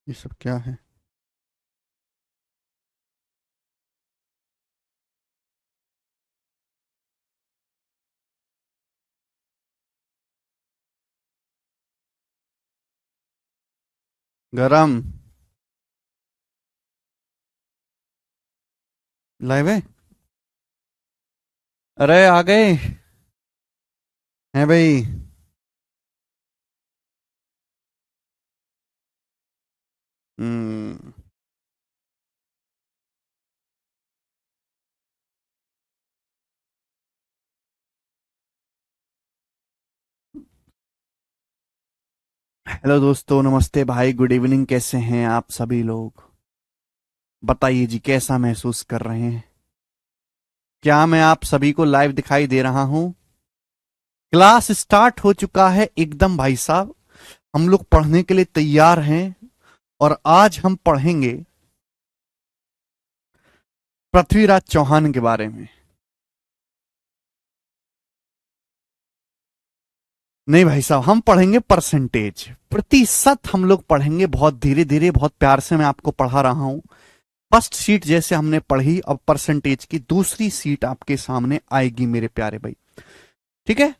ये सब क्या है? गरम। लाइव है। अरे आ गए हैं भाई। हम्म। हेलो दोस्तों, नमस्ते भाई, गुड इवनिंग। कैसे हैं आप सभी लोग? बताइए जी, कैसा महसूस कर रहे हैं? क्या मैं आप सभी को लाइव दिखाई दे रहा हूं? क्लास स्टार्ट हो चुका है एकदम भाई साहब। हम लोग पढ़ने के लिए तैयार हैं। और आज हम पढ़ेंगे पृथ्वीराज चौहान के बारे में। नहीं भाई साहब, हम पढ़ेंगे परसेंटेज, प्रतिशत। हम लोग पढ़ेंगे बहुत धीरे धीरे, बहुत प्यार से मैं आपको पढ़ा रहा हूं। फर्स्ट सीट जैसे हमने पढ़ी, अब परसेंटेज की दूसरी सीट आपके सामने आएगी मेरे प्यारे भाई। ठीक है,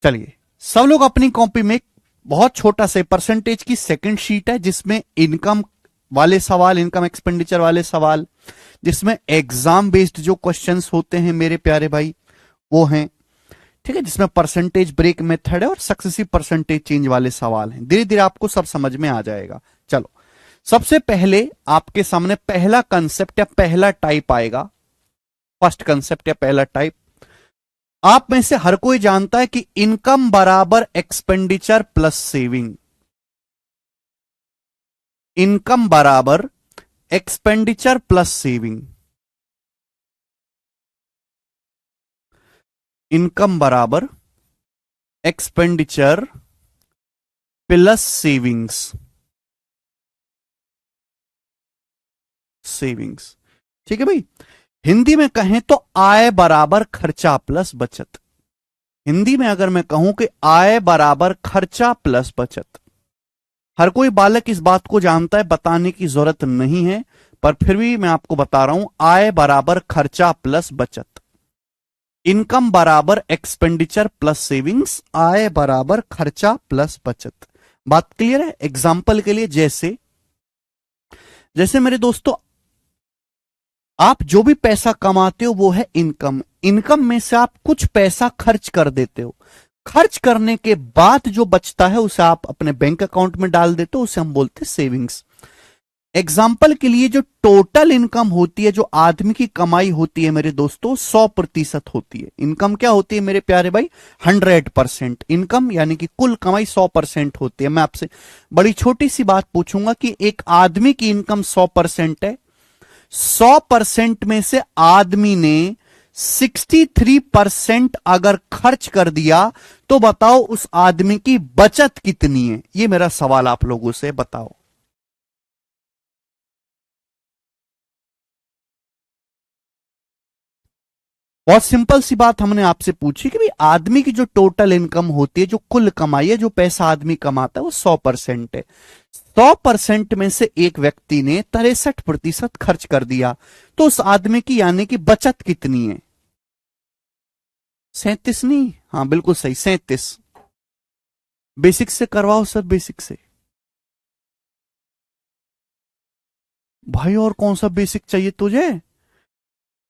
चलिए सब लोग अपनी कॉपी में बहुत छोटा से परसेंटेज की सेकंड शीट है, जिसमें इनकम वाले सवाल, इनकम एक्सपेंडिचर वाले सवाल, जिसमें एग्जाम बेस्ड जो क्वेश्चंस होते हैं मेरे प्यारे भाई वो हैं। ठीक है, जिसमें परसेंटेज ब्रेक मेथड है और सक्सेसिव परसेंटेज चेंज वाले सवाल हैं। धीरे धीरे आपको सब समझ में आ जाएगा। चलो, सबसे पहले आपके सामने पहला कंसेप्ट या पहला टाइप आएगा। फर्स्ट कंसेप्ट या पहला टाइप, आप में से हर कोई जानता है कि इनकम बराबर एक्सपेंडिचर प्लस सेविंग। इनकम बराबर एक्सपेंडिचर प्लस सेविंग। इनकम बराबर एक्सपेंडिचर प्लस सेविंग्स। सेविंग्स, ठीक है भाई। हिंदी में कहें तो आय बराबर खर्चा प्लस बचत। हिंदी में अगर मैं कहूं कि आय बराबर खर्चा प्लस बचत, हर कोई बालक इस बात को जानता है, बताने की जरूरत नहीं है, पर फिर भी मैं आपको बता रहा हूं। आय बराबर खर्चा प्लस बचत। इनकम बराबर एक्सपेंडिचर प्लस सेविंग्स। आय बराबर खर्चा प्लस बचत। बात क्लियर है? एग्जाम्पल के लिए, जैसे जैसे मेरे दोस्तों, आप जो भी पैसा कमाते हो वो है इनकम। इनकम में से आप कुछ पैसा खर्च कर देते हो। खर्च करने के बाद जो बचता है उसे आप अपने बैंक अकाउंट में डाल देते हो, उसे हम बोलते हैं सेविंग्स। एग्जाम्पल के लिए, जो टोटल इनकम होती है, जो आदमी की कमाई होती है मेरे दोस्तों, 100% होती है। इनकम क्या होती है मेरे प्यारे भाई? 100% इनकम, यानी कि कुल कमाई 100% होती है। मैं आपसे बड़ी छोटी सी बात पूछूंगा कि एक आदमी की इनकम 100% है। 100% में से आदमी ने 63% अगर खर्च कर दिया, तो बताओ उस आदमी की बचत कितनी है? ये मेरा सवाल आप लोगों से, बताओ। बहुत सिंपल सी बात हमने आपसे पूछी कि भाई, आदमी की जो टोटल इनकम होती है, जो कुल कमाई है, जो पैसा आदमी कमाता है, वो 100% है। 100% में से एक व्यक्ति ने 63% खर्च कर दिया, तो उस आदमी की यानी कि बचत कितनी है? 37 नहीं, हाँ बिल्कुल सही, 37। बेसिक से करवाओ सर, बेसिक से। भाई और कौन सा बेसिक चाहिए तुझे?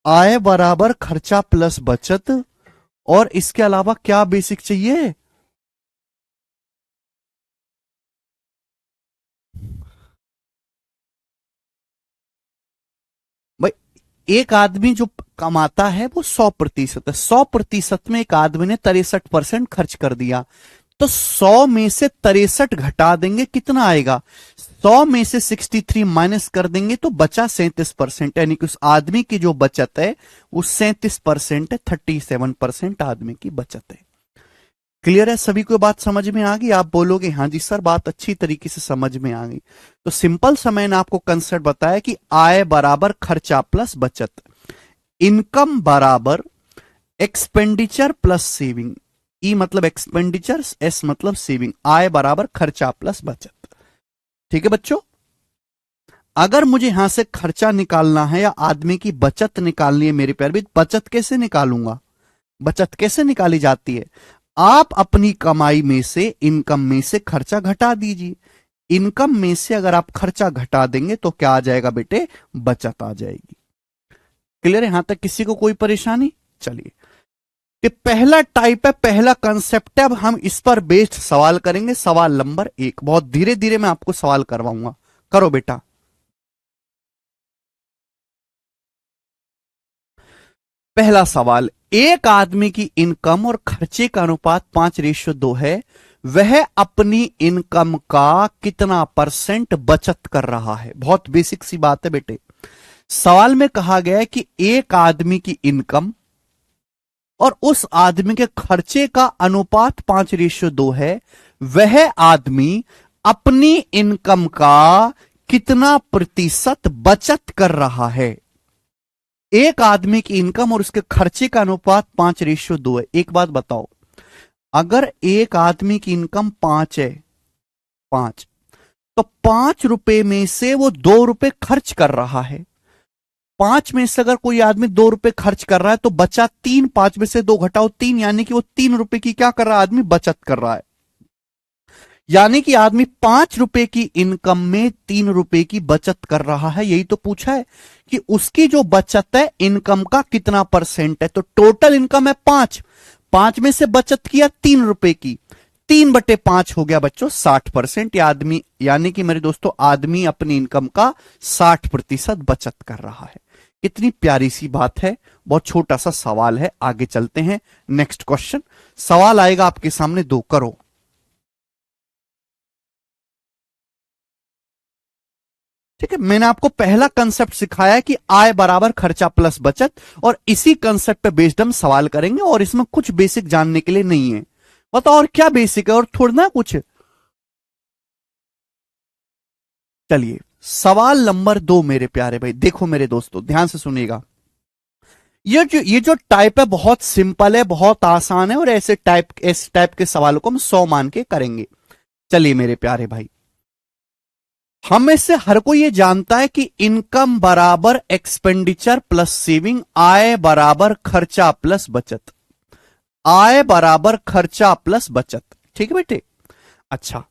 आय बराबर खर्चा प्लस बचत, और इसके अलावा क्या बेसिक चाहिए? भाई, एक आदमी जो कमाता है वो 100% है। 100% में एक आदमी ने 63% खर्च कर दिया, तो 100 में से 63 घटा देंगे, कितना आएगा? 100 में से 63 माइनस कर देंगे तो बचा 37%। यानी कि उस आदमी की जो बचत है वो 37% है। 37% आदमी की बचत है। क्लियर है? सभी को बात समझ में आ गई? आप बोलोगे हाँ जी सर, बात अच्छी तरीके से समझ में आ गई। तो सिंपल सा मैंने आपको कंसेप्ट बताया कि आय बराबर खर्चा प्लस बचत। इनकम बराबर एक्सपेंडिचर प्लस सेविंग। ई मतलब एक्सपेंडिचर, एस मतलब सेविंग। आय बराबर खर्चा प्लस बचत। ठीक है बच्चों, अगर मुझे यहां से खर्चा निकालना है या आदमी की बचत निकालनी है मेरे प्यारे, बचत कैसे निकालूंगा? बचत कैसे निकाली जाती है? आप अपनी कमाई में से, इनकम में से खर्चा घटा दीजिए। इनकम में से अगर आप खर्चा घटा देंगे तो क्या आ जाएगा बेटे? बचत आ जाएगी। क्लियर है? यहां तक किसी को कोई परेशानी? चलिए, कि पहला टाइप है, पहला कंसेप्ट है। अब हम इस पर बेस्ड सवाल करेंगे। सवाल नंबर 1, बहुत धीरे धीरे मैं आपको सवाल करवाऊंगा। करो बेटा। पहला सवाल, एक आदमी की इनकम और खर्चे का अनुपात 5:2 है। वह अपनी इनकम का कितना परसेंट बचत कर रहा है? बहुत बेसिक सी बात है बेटे। सवाल में कहा गया है कि एक आदमी की इनकम और उस आदमी के खर्चे का अनुपात 5:2 है। वह आदमी अपनी इनकम का कितना प्रतिशत बचत कर रहा है? एक आदमी की इनकम और उसके खर्चे का अनुपात 5:2 है। एक बात बताओ, अगर एक आदमी की इनकम 5 है, 5, तो 5 रुपए में से वो 2 रुपए खर्च कर रहा है। 5 में से अगर कोई आदमी 2 रुपए खर्च कर रहा है तो बचा 3, 5 में से 2 घटाओ 3, यानी कि वो 3 रुपए की क्या कर रहा है? आदमी बचत कर रहा है। यानी कि आदमी 5 रुपए की इनकम में 3 रुपए की बचत कर रहा है। यही तो पूछा है कि उसकी जो बचत है इनकम का कितना परसेंट है। तो टोटल इनकम है 5, 5 में से बचत किया 3 रुपए की, 3/5 हो गया बच्चों 60%। आदमी, यानी कि मेरे दोस्तों, आदमी अपनी इनकम का 60% बचत कर रहा है। कितनी प्यारी सी बात है। बहुत छोटा सा सवाल है। आगे चलते हैं, नेक्स्ट क्वेश्चन। सवाल आएगा आपके सामने 2, करो। ठीक है, मैंने आपको पहला कंसेप्ट सिखाया है कि आय बराबर खर्चा प्लस बचत, और इसी कंसेप्ट पे बेस्ड हम सवाल करेंगे। और इसमें कुछ बेसिक जानने के लिए नहीं है। बताओ और क्या बेसिक है, और थोड़ा ना कुछ। चलिए, सवाल नंबर 2 मेरे प्यारे भाई, देखो मेरे दोस्तों, ध्यान से सुनिएगा। ये जो टाइप है बहुत सिंपल है, बहुत आसान है, और ऐसे टाइप के सवालों को हम 100 मान के करेंगे। चलिए मेरे प्यारे भाई, हम में से हर कोई ये जानता है कि इनकम बराबर एक्सपेंडिचर प्लस सेविंग, आय बराबर खर्चा प्लस बचत। आय बराबर खर्चा प्लस बचत। ठीक है बेटे? अच्छा,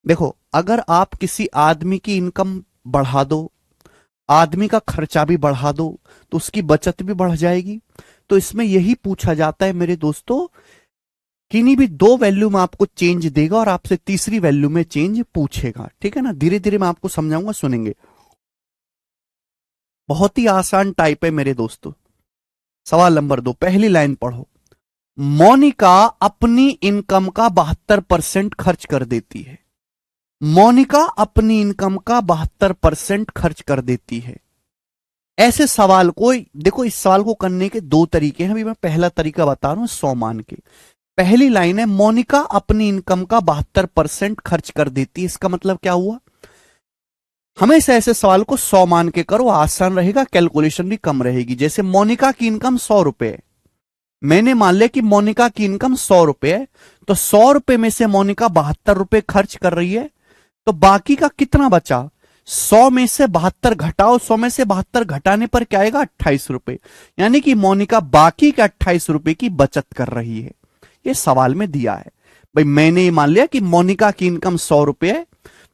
देखो, अगर आप किसी आदमी की इनकम बढ़ा दो, आदमी का खर्चा भी बढ़ा दो, तो उसकी बचत भी बढ़ जाएगी। तो इसमें यही पूछा जाता है मेरे दोस्तों, किन्हीं भी 2 वैल्यू में आपको चेंज देगा और आपसे तीसरी वैल्यू में चेंज पूछेगा। ठीक है ना? धीरे धीरे मैं आपको समझाऊंगा, सुनेंगे। बहुत ही आसान टाइप है मेरे दोस्तों। सवाल नंबर 2, पहली लाइन पढ़ो। मोनिका अपनी इनकम का 72% खर्च कर देती है। मोनिका अपनी इनकम का 72% खर्च कर देती है। ऐसे सवाल को देखो, इस सवाल को करने के 2 तरीके हैं। अभी मैं पहला तरीका बता रहा हूं 100 मान के। पहली लाइन है, मोनिका अपनी इनकम का 72% खर्च कर देती है। इसका मतलब क्या हुआ? हमेशा ऐसे सवाल को 100 मान के करो, आसान रहेगा, कैलकुलेशन भी कम रहेगी। जैसे मोनिका की इनकम 100 रुपए है, मैंने मान लिया कि मोनिका की इनकम 100 रुपए है, तो 100 रुपए में से मोनिका 72 रुपए खर्च कर रही है, तो बाकी का कितना बचा? 100 में से 72 घटाओ, 100 में से 72 घटाने पर क्या आएगा? 28 रुपए। यानी कि मोनिका बाकी के 28 रुपए की बचत कर रही है। ये सवाल में दिया है भाई। मैंने ये मान लिया कि मोनिका की इनकम 100 रुपए है,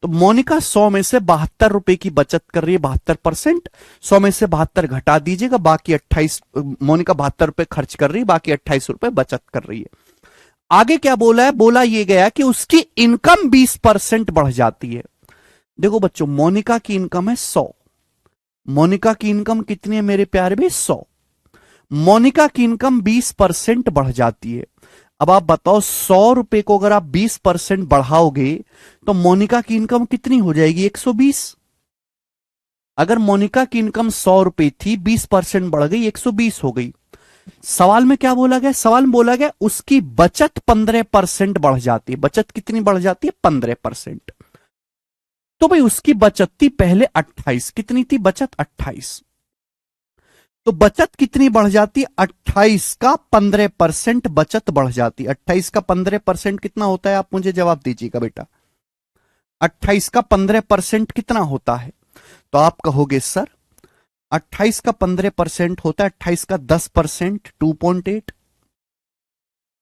तो मोनिका 100 में से 72 रुपए की बचत कर रही है, 72%। 100 में से 72 घटा दीजिएगा, बाकी 28। मोनिका 72 रुपए खर्च कर रही है, बाकी 28 रुपए बचत कर रही है। आगे क्या बोला है? बोला ये गया कि उसकी इनकम 20% बढ़ जाती है। देखो बच्चों, मोनिका की इनकम है 100। मोनिका की इनकम कितनी है मेरे प्यारे भाई? 100। मोनिका की इनकम 20% बढ़ जाती है। अब आप बताओ, 100 रुपए को अगर आप 20% बढ़ाओगे तो मोनिका की इनकम कितनी हो जाएगी? 120। अगर मोनिका की इनकम 100 रुपए थी, 20% बढ़ गई, 120 हो गई। सवाल में क्या बोला गया? सवाल में बोला गया उसकी बचत 15% बढ़ जाती है। बचत कितनी बढ़ जाती है? 15%। तो भाई उसकी बचत थी पहले 28, कितनी थी बचत? 28। तो बचत कितनी बढ़ जाती है? 28 का 15% बचत बढ़ जाती है। 28 का 15% कितना होता है? आप मुझे जवाब दीजिएगा बेटा। 28 का 15% कितना होता है? तो आप कहोगे सर 28 का 15% होता है 28 का 10% 2.8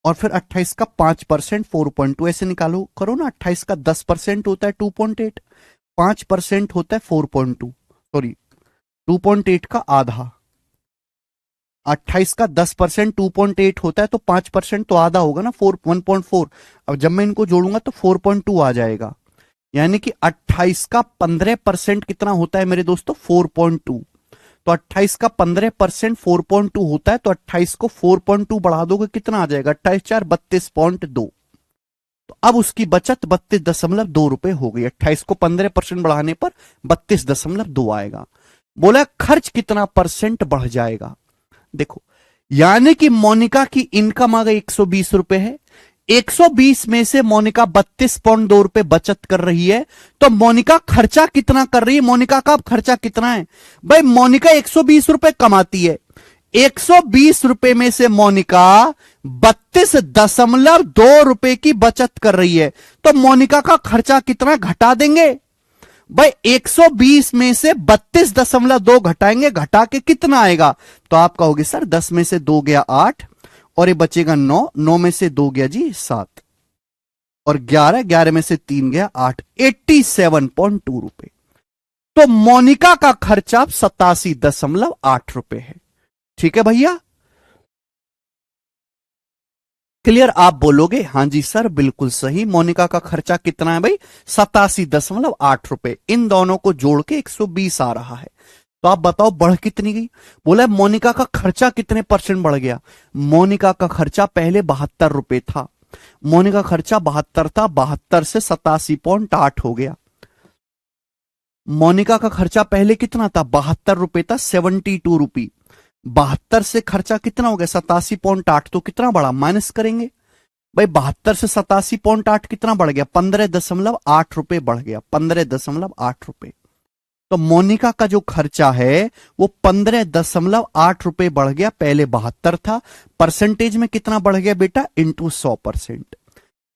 और फिर 28 का 5% 4.2 ऐसे निकालो करो ना। 28 का 10% होता है 2.8, 5% होता है 4.2, सॉरी 2.8 का आधा। 28 का 10% 2.8 होता है तो 5% तो आधा होगा ना, 1.4। अब जब मैं इनको जोड़ूंगा तो 4.2 आ जाएगा, यानी कि 28 का 15% कितना होता है मेरे दोस्तों? 4.2। तो 28 का 15% 4.2 होता है, तो 28 को 4.2 बढ़ा दोगे कितना आ जाएगा? 28 4 32.2। तो अब उसकी बचत 32.2 रुपए हो गई। 28 को 15% बढ़ाने पर 32.2 आएगा। बोला खर्च कितना परसेंट बढ़ जाएगा? देखो, यानी कि मोनिका की इनकम आ गई 120 रुपए है, 120 में से मोनिका 32.2 रुपए बचत कर रही है, तो मोनिका खर्चा कितना कर रही है? मोनिका का खर्चा कितना है भाई? मोनिका 120 रुपए कमाती है, 120 रुपए में से मोनिका 32.2 रुपए की बचत कर रही है, तो मोनिका का खर्चा कितना घटा देंगे भाई? 120 में से 32.2 घटाएंगे, घटा के कितना आएगा? तो आप कहोगे सर 10 में से 2 गया 8 और ये बचेगा 9, 9 में से 2 गया जी 7 और 11, 11 में से 3 गया 8, 87.2 रुपए। तो मोनिका का खर्चा 87.8 रुपए है। ठीक है भैया, क्लियर? आप बोलोगे हां जी सर बिल्कुल सही, मोनिका का खर्चा कितना है भाई? 87.8 रुपए। इन दोनों को जोड़ के 120 आ रहा है। तो आप बताओ बढ़ कितनी गई? बोला मोनिका का खर्चा कितने परसेंट बढ़ गया? मोनिका का खर्चा पहले 72 रुपए था, मोनिका खर्चा 72 था, 72 से 87.8 हो गया। मोनिका का खर्चा पहले कितना था? 72 रुपए था, 72 रुपी। 72 से खर्चा कितना हो गया? 87.8। तो कितना बढ़ा? माइनस करेंगे भाई, 72 से 87.8 कितना बढ़ गया? 15.8 रुपए बढ़ गया, 15.8 रुपए। तो मोनिका का जो खर्चा है वो 15.8 रुपए बढ़ गया, पहले 72 था। परसेंटेज में कितना बढ़ गया बेटा? इंटू 100%,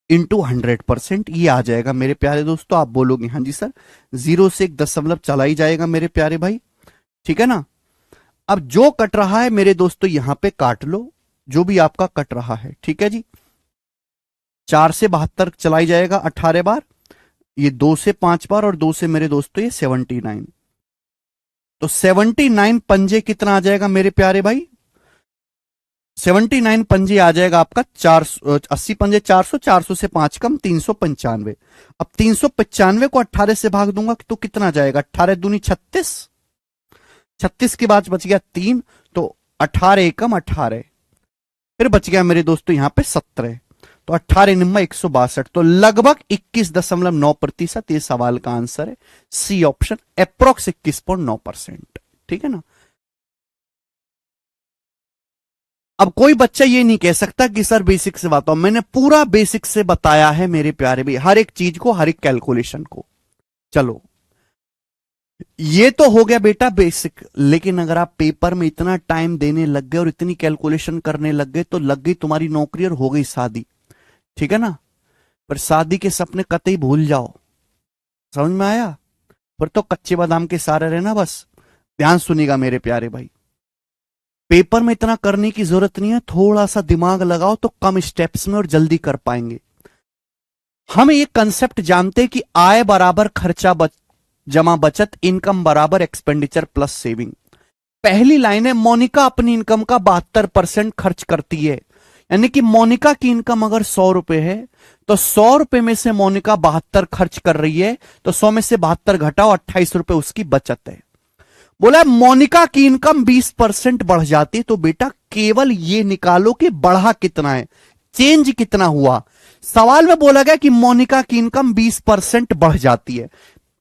इंटू 100%, ये आ जाएगा मेरे प्यारे दोस्तों। आप बोलोगे हाँ जी सर, 0 से 1 दशमलव चला ही जाएगा मेरे प्यारे भाई, ठीक है ना? अब जो कट रहा है मेरे दोस्तों यहां पे काट लो, जो भी आपका कट रहा है, ठीक है जी। 4 से 72 चलाई जाएगा 18 बार, ये 2 से 5 बार और 2 से मेरे दोस्तों ये 79। तो 79 पंजे कितना आ जाएगा मेरे प्यारे भाई? 79 पंजे आ जाएगा आपका 480 पंजे 400, 400 से 5 कम 395। अब 395 को 18 से भाग दूंगा तो कितना जाएगा? 18 दूनी 36, 36 के बाद बच गया 3, तो 18 एकम 18, फिर बच गया मेरे दोस्तों यहां पे 17, तो 18 निम्मा 162, तो लगभग 21.9% ये सवाल का आंसर है, सी ऑप्शन, अप्रोक्स 21.9%। ठीक है ना? अब कोई बच्चा ये नहीं कह सकता कि सर बेसिक से बताओ, मैंने पूरा बेसिक से बताया है मेरे प्यारे भाई, हर एक चीज को, हर एक कैलकुलेशन को। चलो ये तो हो गया बेटा बेसिक, लेकिन अगर आप पेपर में इतना टाइम देने लग गए और इतनी कैलकुलेशन करने लग गए तो लग गई तुम्हारी नौकरी और हो गई शादी, ठीक है ना? पर शादी के सपने कतई भूल जाओ, समझ में आया? पर तो कच्चे बादाम के सारे रहना बस। ध्यान सुनिएगा मेरे प्यारे भाई, पेपर में इतना करने की जरूरत नहीं है, थोड़ा सा दिमाग लगाओ तो कम स्टेप्स में और जल्दी कर पाएंगे। हम ये कंसेप्ट जानते हैं कि आय बराबर खर्चा जमा बचत, इनकम बराबर एक्सपेंडिचर प्लस सेविंग। पहली लाइन है मोनिका अपनी इनकम का 72% खर्च करती है, यानी कि मोनिका की इनकम अगर 100 रुपए है तो 100 रुपए में से मोनिका 72 खर्च कर रही है, तो 100 में से 72 घटाओ, 28 रुपए उसकी बचत है। बोला मोनिका की इनकम 20% बढ़ जाती है, तो बेटा केवल ये निकालो कि बढ़ा कितना है, चेंज कितना हुआ। सवाल में बोला गया कि मोनिका की इनकम 20% बढ़ जाती है,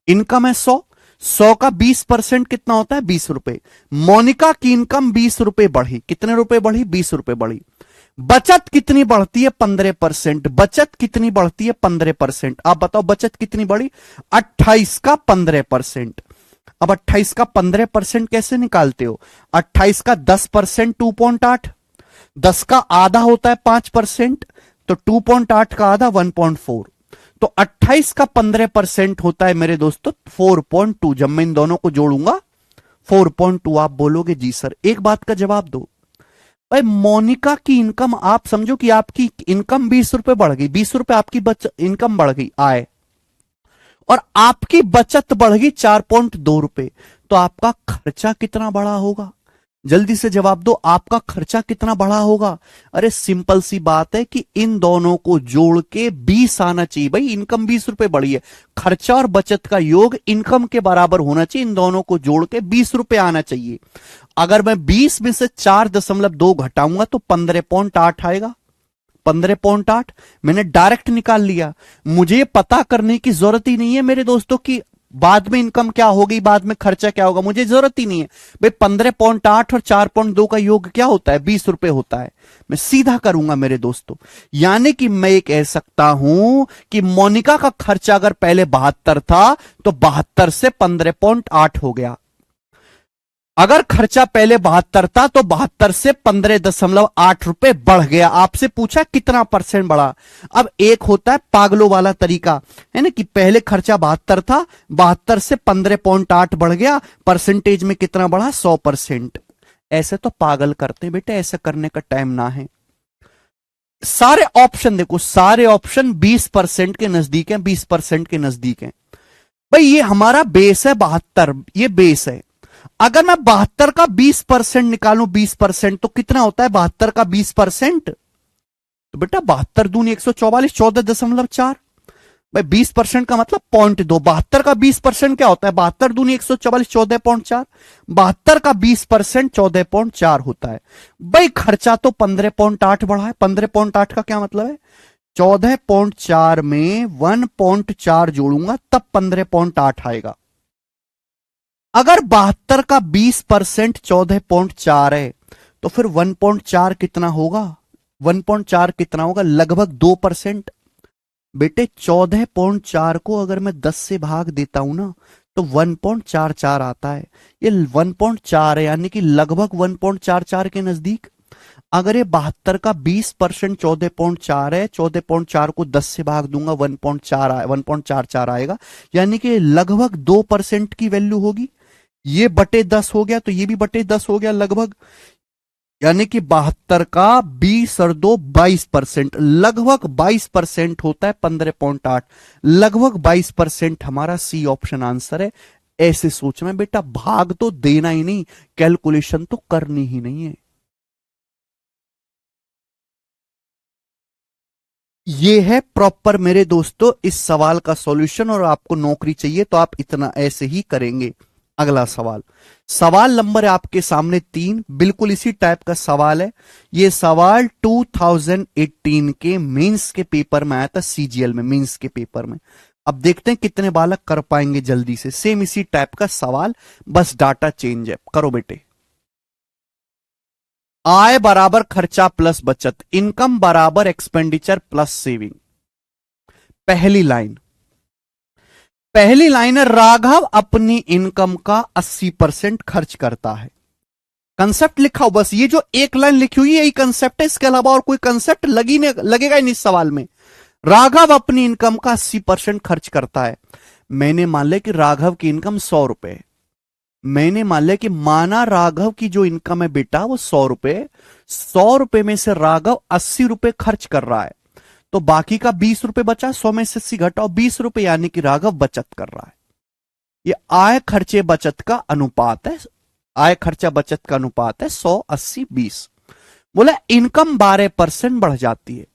इनकम है 100, 100 का 20% कितना होता है? 20 रुपए। मोनिका की इनकम 20 रुपए बढ़ी, कितने रुपए बढ़ी? 20 रुपए बढ़ी। बचत कितनी बढ़ती है? 15%। बचत कितनी बढ़ती है? 15%। आप बताओ बचत कितनी बढ़ी? 28 का 15%। अब 28 का 15% कैसे निकालते हो? 28 का 10% 2.8, 10 का आधा होता है 5%, तो 2.8 का आधा 1.4, तो 28 का 15% होता है मेरे दोस्तों 4.2। जब मैं इन दोनों को जोड़ूंगा 4.2। आप बोलोगे जी सर, एक बात का जवाब दो भाई, मोनिका की इनकम, आप समझो कि आपकी इनकम 20 रुपए बढ़ गई, 20 रुपए आपकी इनकम बढ़ गई आय, और आपकी बचत बढ़ गई 4.2 रुपए, तो आपका खर्चा कितना बढ़ा होगा? जल्दी से जवाब दो, आपका खर्चा कितना बढ़ा होगा? अरे सिंपल सी बात है कि इन दोनों को जोड़ के 20 आना चाहिए। भाई इनकम 20 रुपए बढ़ी है, खर्चा और बचत का योग इनकम के बराबर होना चाहिए, इन दोनों को जोड़ के 20 रुपए आना चाहिए। अगर मैं 20 में से 4.2 घटाऊंगा तो 15.8 आएगा। 15.8 मैंने डायरेक्ट निकाल लिया। मुझे पता करने की जरूरत ही नहीं है मेरे दोस्तों की बाद में इनकम क्या होगी, बाद में खर्चा क्या होगा, मुझे जरूरत ही नहीं है भाई। 15.8 और 4.2 का योग क्या होता है? 20 रुपए होता है। मैं सीधा करूंगा मेरे दोस्तों, यानी कि मैं ये कह सकता हूं कि मोनिका का खर्चा अगर पहले 72 था तो 72 से 15.8 हो गया। अगर खर्चा पहले 72 था तो 72 से 15.8 रुपए बढ़ गया। आपसे पूछा कितना परसेंट बढ़ा। अब एक होता है पागलों वाला तरीका, है ना, कि पहले खर्चा 72 था, 72 से 15.8 बढ़ गया, परसेंटेज में कितना बढ़ा? 100%। ऐसे तो पागल करते हैं बेटे, ऐसा करने का टाइम ना है। सारे ऑप्शन देखो, सारे ऑप्शन 20% के नजदीक हैं, 20% के नजदीक हैं। भाई ये हमारा बेस है 72, ये बेस है। अगर मैं 72 का 20% निकालूं, 20% तो कितना होता है 72 का 20%? तो बेटा 72 दूनी 144, 14.4। भाई 20% का मतलब 0.2। 72 का 20% क्या होता है? 72 दूनी 144, 14.4। 72 का 20% 14.4 होता है। भाई खर्चा तो 15.8 बढ़ा है। 15.8 का क्या मतलब है? 14.4 में 1.4 जोड़ूंगा तब 15.8 आएगा। अगर 72 का 20% 14.4 है तो फिर 1.4 कितना होगा? 1.4 कितना होगा? लगभग 2%। बेटे 14.4 को अगर मैं 10 से भाग देता हूं ना तो 1.44 आता है। ये 1.4 है, यानी कि लगभग 1.44 के नजदीक। अगर ये 72 का 20% 14.4 है, 14.4 को 10 से भाग दूंगा 1.44 आएगा, यानी कि लगभग 2% की वैल्यू होगी। ये बटे 10 हो गया तो ये भी बटे 10 हो गया लगभग, यानी कि 72 का 20 और 2 22%, लगभग 22% होता है 15.8। लगभग 22% हमारा सी ऑप्शन आंसर है। ऐसे सोचना बेटा, भाग तो देना ही नहीं, कैलकुलेशन तो करनी ही नहीं है। ये है प्रॉपर मेरे दोस्तों इस सवाल का सॉल्यूशन। और आपको नौकरी चाहिए तो आप इतना ऐसे ही करेंगे। अगला सवाल, सवाल नंबर है आपके सामने 3, बिल्कुल इसी टाइप का सवाल है। ये सवाल 2018 के मेंस के पेपर में आया था, सीजीएल में, मेंस के पेपर में। अब देखते हैं कितने बालक कर पाएंगे जल्दी से। सेम इसी टाइप का सवाल, बस डाटा चेंज है। करो बेटे। आय बराबर खर्चा प्लस बचत, इनकम बराबर एक्सपेंडिचर प्लस सेविंग। पहली लाइन, पहली लाइन है राघव अपनी इनकम का 80% खर्च करता है। कंसेप्ट लिखा हो बस, ये जो एक लाइन लिखी हुई है यही कंसेप्ट है, इसके अलावा और कोई कंसेप्ट लगेगा ही नहीं इस सवाल में। राघव अपनी इनकम का 80% खर्च करता है। मैंने मान लिया कि राघव की इनकम 100 रुपए, मैंने मान लिया कि माना राघव की जो इनकम है बेटा वो 100 रुपए, 100 रुपए में से राघव 80 रुपए खर्च कर रहा है, तो बाकी का 20 रुपए बचा। 100 में से 80 घटाओ 20 रुपए, यानी कि राघव बचत कर रहा है। ये आय खर्चे बचत का अनुपात है, आय खर्चा बचत का अनुपात है 100 80 20। बोला इनकम 12% बढ़ जाती है।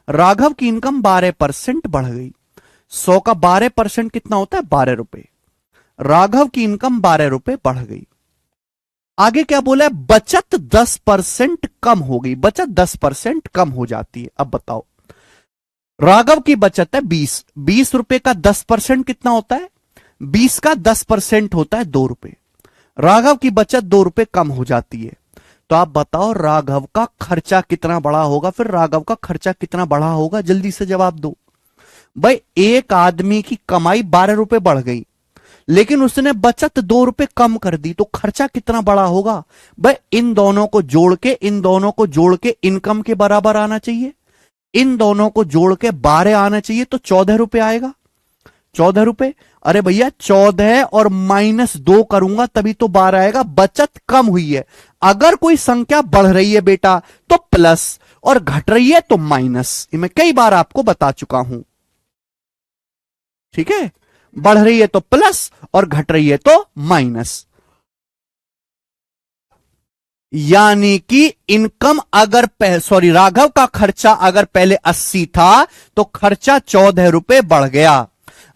राघव की इनकम 12% बढ़ गई। 100 का 12% कितना होता है? 12 रुपए। राघव की इनकम 12 रुपए बढ़ गई। आगे क्या बोला है? बचत 10% कम हो गई, बचत 10% कम हो जाती है। अब बताओ, राघव की बचत है 20 रुपए का 10% कितना होता है? 20 का 10% होता है 2 रुपए। राघव की बचत 2 रुपए कम हो जाती है। तो आप बताओ राघव का खर्चा कितना बढ़ा होगा? फिर राघव का खर्चा कितना बढ़ा होगा? जल्दी से जवाब दो भाई। एक आदमी की कमाई 12 रुपए बढ़ गई, लेकिन उसने बचत 2 रुपए कम कर दी, तो खर्चा कितना बड़ा होगा? भाई इन दोनों को जोड़ के, इन दोनों को जोड़ के इनकम के बराबर आना चाहिए। इन दोनों को जोड़ के 12 आना चाहिए, तो 14 रुपए आएगा। 14 रुपए। अरे भैया 14 और -2 करूंगा तभी तो 12 आएगा। बचत कम हुई है। अगर कोई संख्या बढ़ रही है बेटा तो प्लस, और घट रही है तो माइनस। ये मैं कई बार आपको बता चुका हूं। ठीक है, बढ़ रही है तो प्लस और घट रही है तो माइनस। यानी कि इनकम अगर सॉरी राघव का खर्चा अगर पहले 80 था तो खर्चा 14 रुपए बढ़ गया।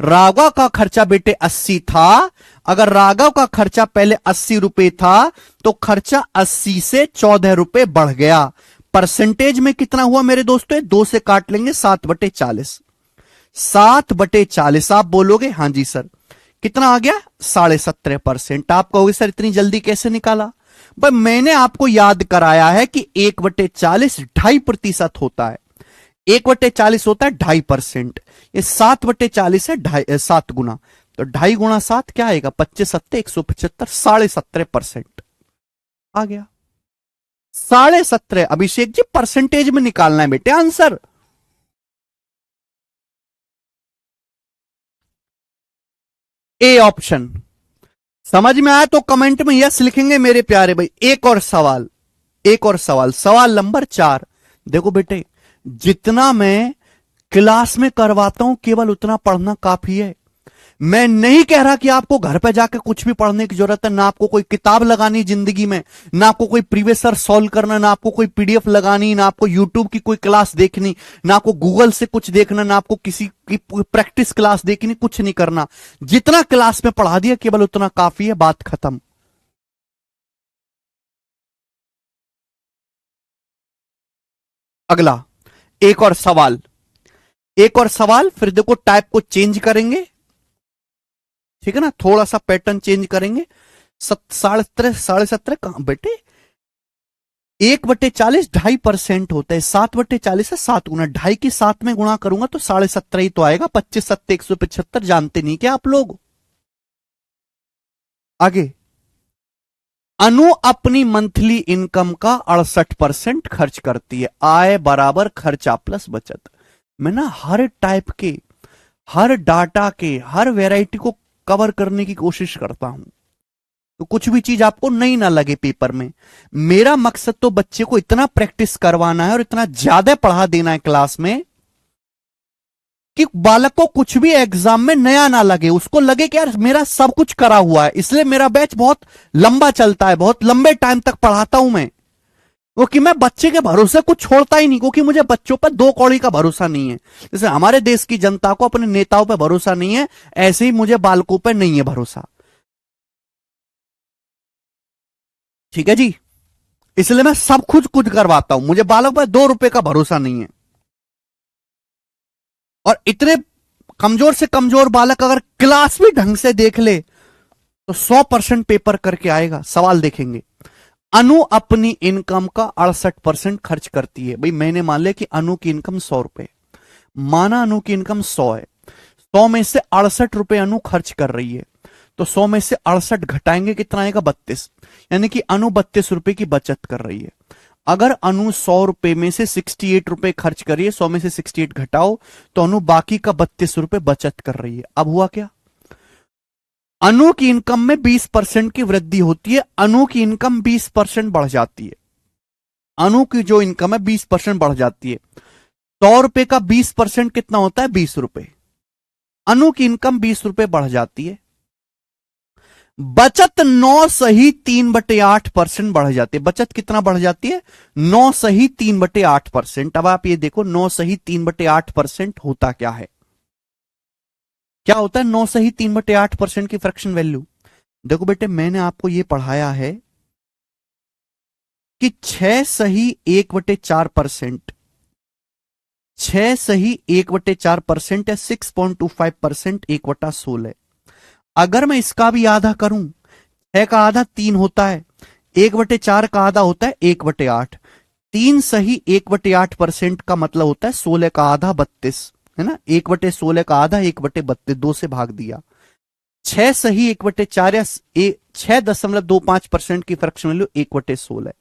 राघव का खर्चा बेटे 80 था, अगर राघव का खर्चा पहले 80 रुपए था तो खर्चा 80 से 14 रुपए बढ़ गया। परसेंटेज में कितना हुआ मेरे दोस्तों? 2 से काट लेंगे, 7/40। 7/40 आप बोलोगे हाँ जी सर। कितना आ गया? 17.5%। आप कहोगे सर इतनी जल्दी कैसे निकाला? भाई मैंने आपको याद कराया है कि 1/40 2.5% होता है। 1/40 होता है 2.5%। ये 7/40 है 7 गुना, तो 2.5 गुना 7 क्या आएगा? 25 सत्ते 175, 17.5% आ गया। 17.5। अभिषेक जी परसेंटेज में निकालना है बेटे आंसर। A option. समझ में आया तो कमेंट में यस लिखेंगे मेरे प्यारे भाई। एक और सवाल, एक और सवाल, सवाल नंबर 4। देखो बेटे, जितना मैं क्लास में करवाता हूं केवल उतना पढ़ना काफी है। मैं नहीं कह रहा कि आपको घर पे जाकर कुछ भी पढ़ने की जरूरत है, ना आपको कोई किताब लगानी जिंदगी में, ना आपको कोई प्रीवियस ईयर सॉल्व करना, ना आपको कोई पीडीएफ लगानी, ना आपको यूट्यूब की कोई क्लास देखनी, ना आपको गूगल से कुछ देखना, ना आपको किसी की प्रैक्टिस क्लास देखनी, कुछ नहीं करना। जितना क्लास में पढ़ा दिया केवल उतना काफी है, बात खत्म। अगला एक और सवाल, एक और सवाल, फिर देखो टाइप को चेंज करेंगे। ठीक है ना, थोड़ा सा पैटर्न चेंज करेंगे। 17.5 कहां बेटे? 1/40 2.5% होता है। 7/40 है 7 गुना, 2.5 की 7 में गुणा करूंगा तो 17.5 ही तो आएगा। 25 सत्ते 175, जानते नहीं क्या आप लोग? आगे, अनु अपनी मंथली इनकम का 68% खर्च करती है। आय बराबर खर्चा प्लस बचत। मैं ना हर टाइप के, हर डाटा के, हर वैरायटी को कवर करने की कोशिश करता हूं, तो कुछ भी चीज आपको नई ना लगे पेपर में। मेरा मकसद तो बच्चे को इतना प्रैक्टिस करवाना है और इतना ज्यादा पढ़ा देना है क्लास में कि बालक को कुछ भी एग्जाम में नया ना लगे, उसको लगे कि यार मेरा सब कुछ करा हुआ है। इसलिए मेरा बैच बहुत लंबा चलता है, बहुत लंबे टाइम तक पढ़ाता हूं मैं, क्योंकि मैं बच्चे के भरोसे कुछ छोड़ता ही नहीं, क्योंकि मुझे बच्चों पर 2 कौड़ी का भरोसा नहीं है। जैसे हमारे देश की जनता को अपने नेताओं पर भरोसा नहीं है, ऐसे ही मुझे बालकों पर नहीं है भरोसा। ठीक है जी, इसलिए मैं सब खुद करवाता हूं। मुझे बालक पर 2 रुपए का भरोसा नहीं है। और इतने कमजोर से कमजोर बालक अगर क्लास भी ढंग से देख ले तो 100% पेपर करके आएगा। सवाल देखेंगे, अनु अपनी इनकम का 68% खर्च करती है। भाई मैंने मान लिया कि अनु की इनकम 100 रुपए, माना अनु की इनकम 100 है, 100 में से 68 रुपए अनु खर्च कर रही है, तो 100 में से 68 घटाएंगे कितना आएगा? 32। यानी कि अनु 32 रुपए की बचत कर रही है। अगर अनु 100 रुपए में से 68 रुपए खर्च करिए, 100 में से 68 घटाओ तो अनु बाकी का 32 रुपए बचत कर रही है। अब हुआ क्या? अनु की इनकम में 20% की वृद्धि होती है, अनु की इनकम 20% बढ़ जाती है। अनु की जो इनकम है 20% बढ़ जाती है। 100 रुपए का 20% कितना होता है? 20 रुपए। अनु की इनकम 20 रुपए बढ़ जाती है। बचत 9 सही 3/8% बढ़ जाती है। बचत कितना बढ़ जाती है? 9 सही 3/8%। अब आप ये देखो 9 सही 3/8% होता क्या है? क्या होता है 9 सही 3/8% की फ्रैक्शन वैल्यू? देखो बेटे, मैंने आपको ये पढ़ाया है कि 6 सही 1/4%, 6 सही 1/4% या 6.25% 1/16। अगर मैं इसका भी आधा करूं, 6 का आधा 3 होता है, 1/4 का आधा होता है 1/8। 3 सही 1/8% का मतलब होता है 16 का आधा 32, है ना? 1/16 का आधा 1/32, 2 से भाग दिया। 6 सही 1/4 या 6.25% की फ्रैक्शन वैल्यू 1/16।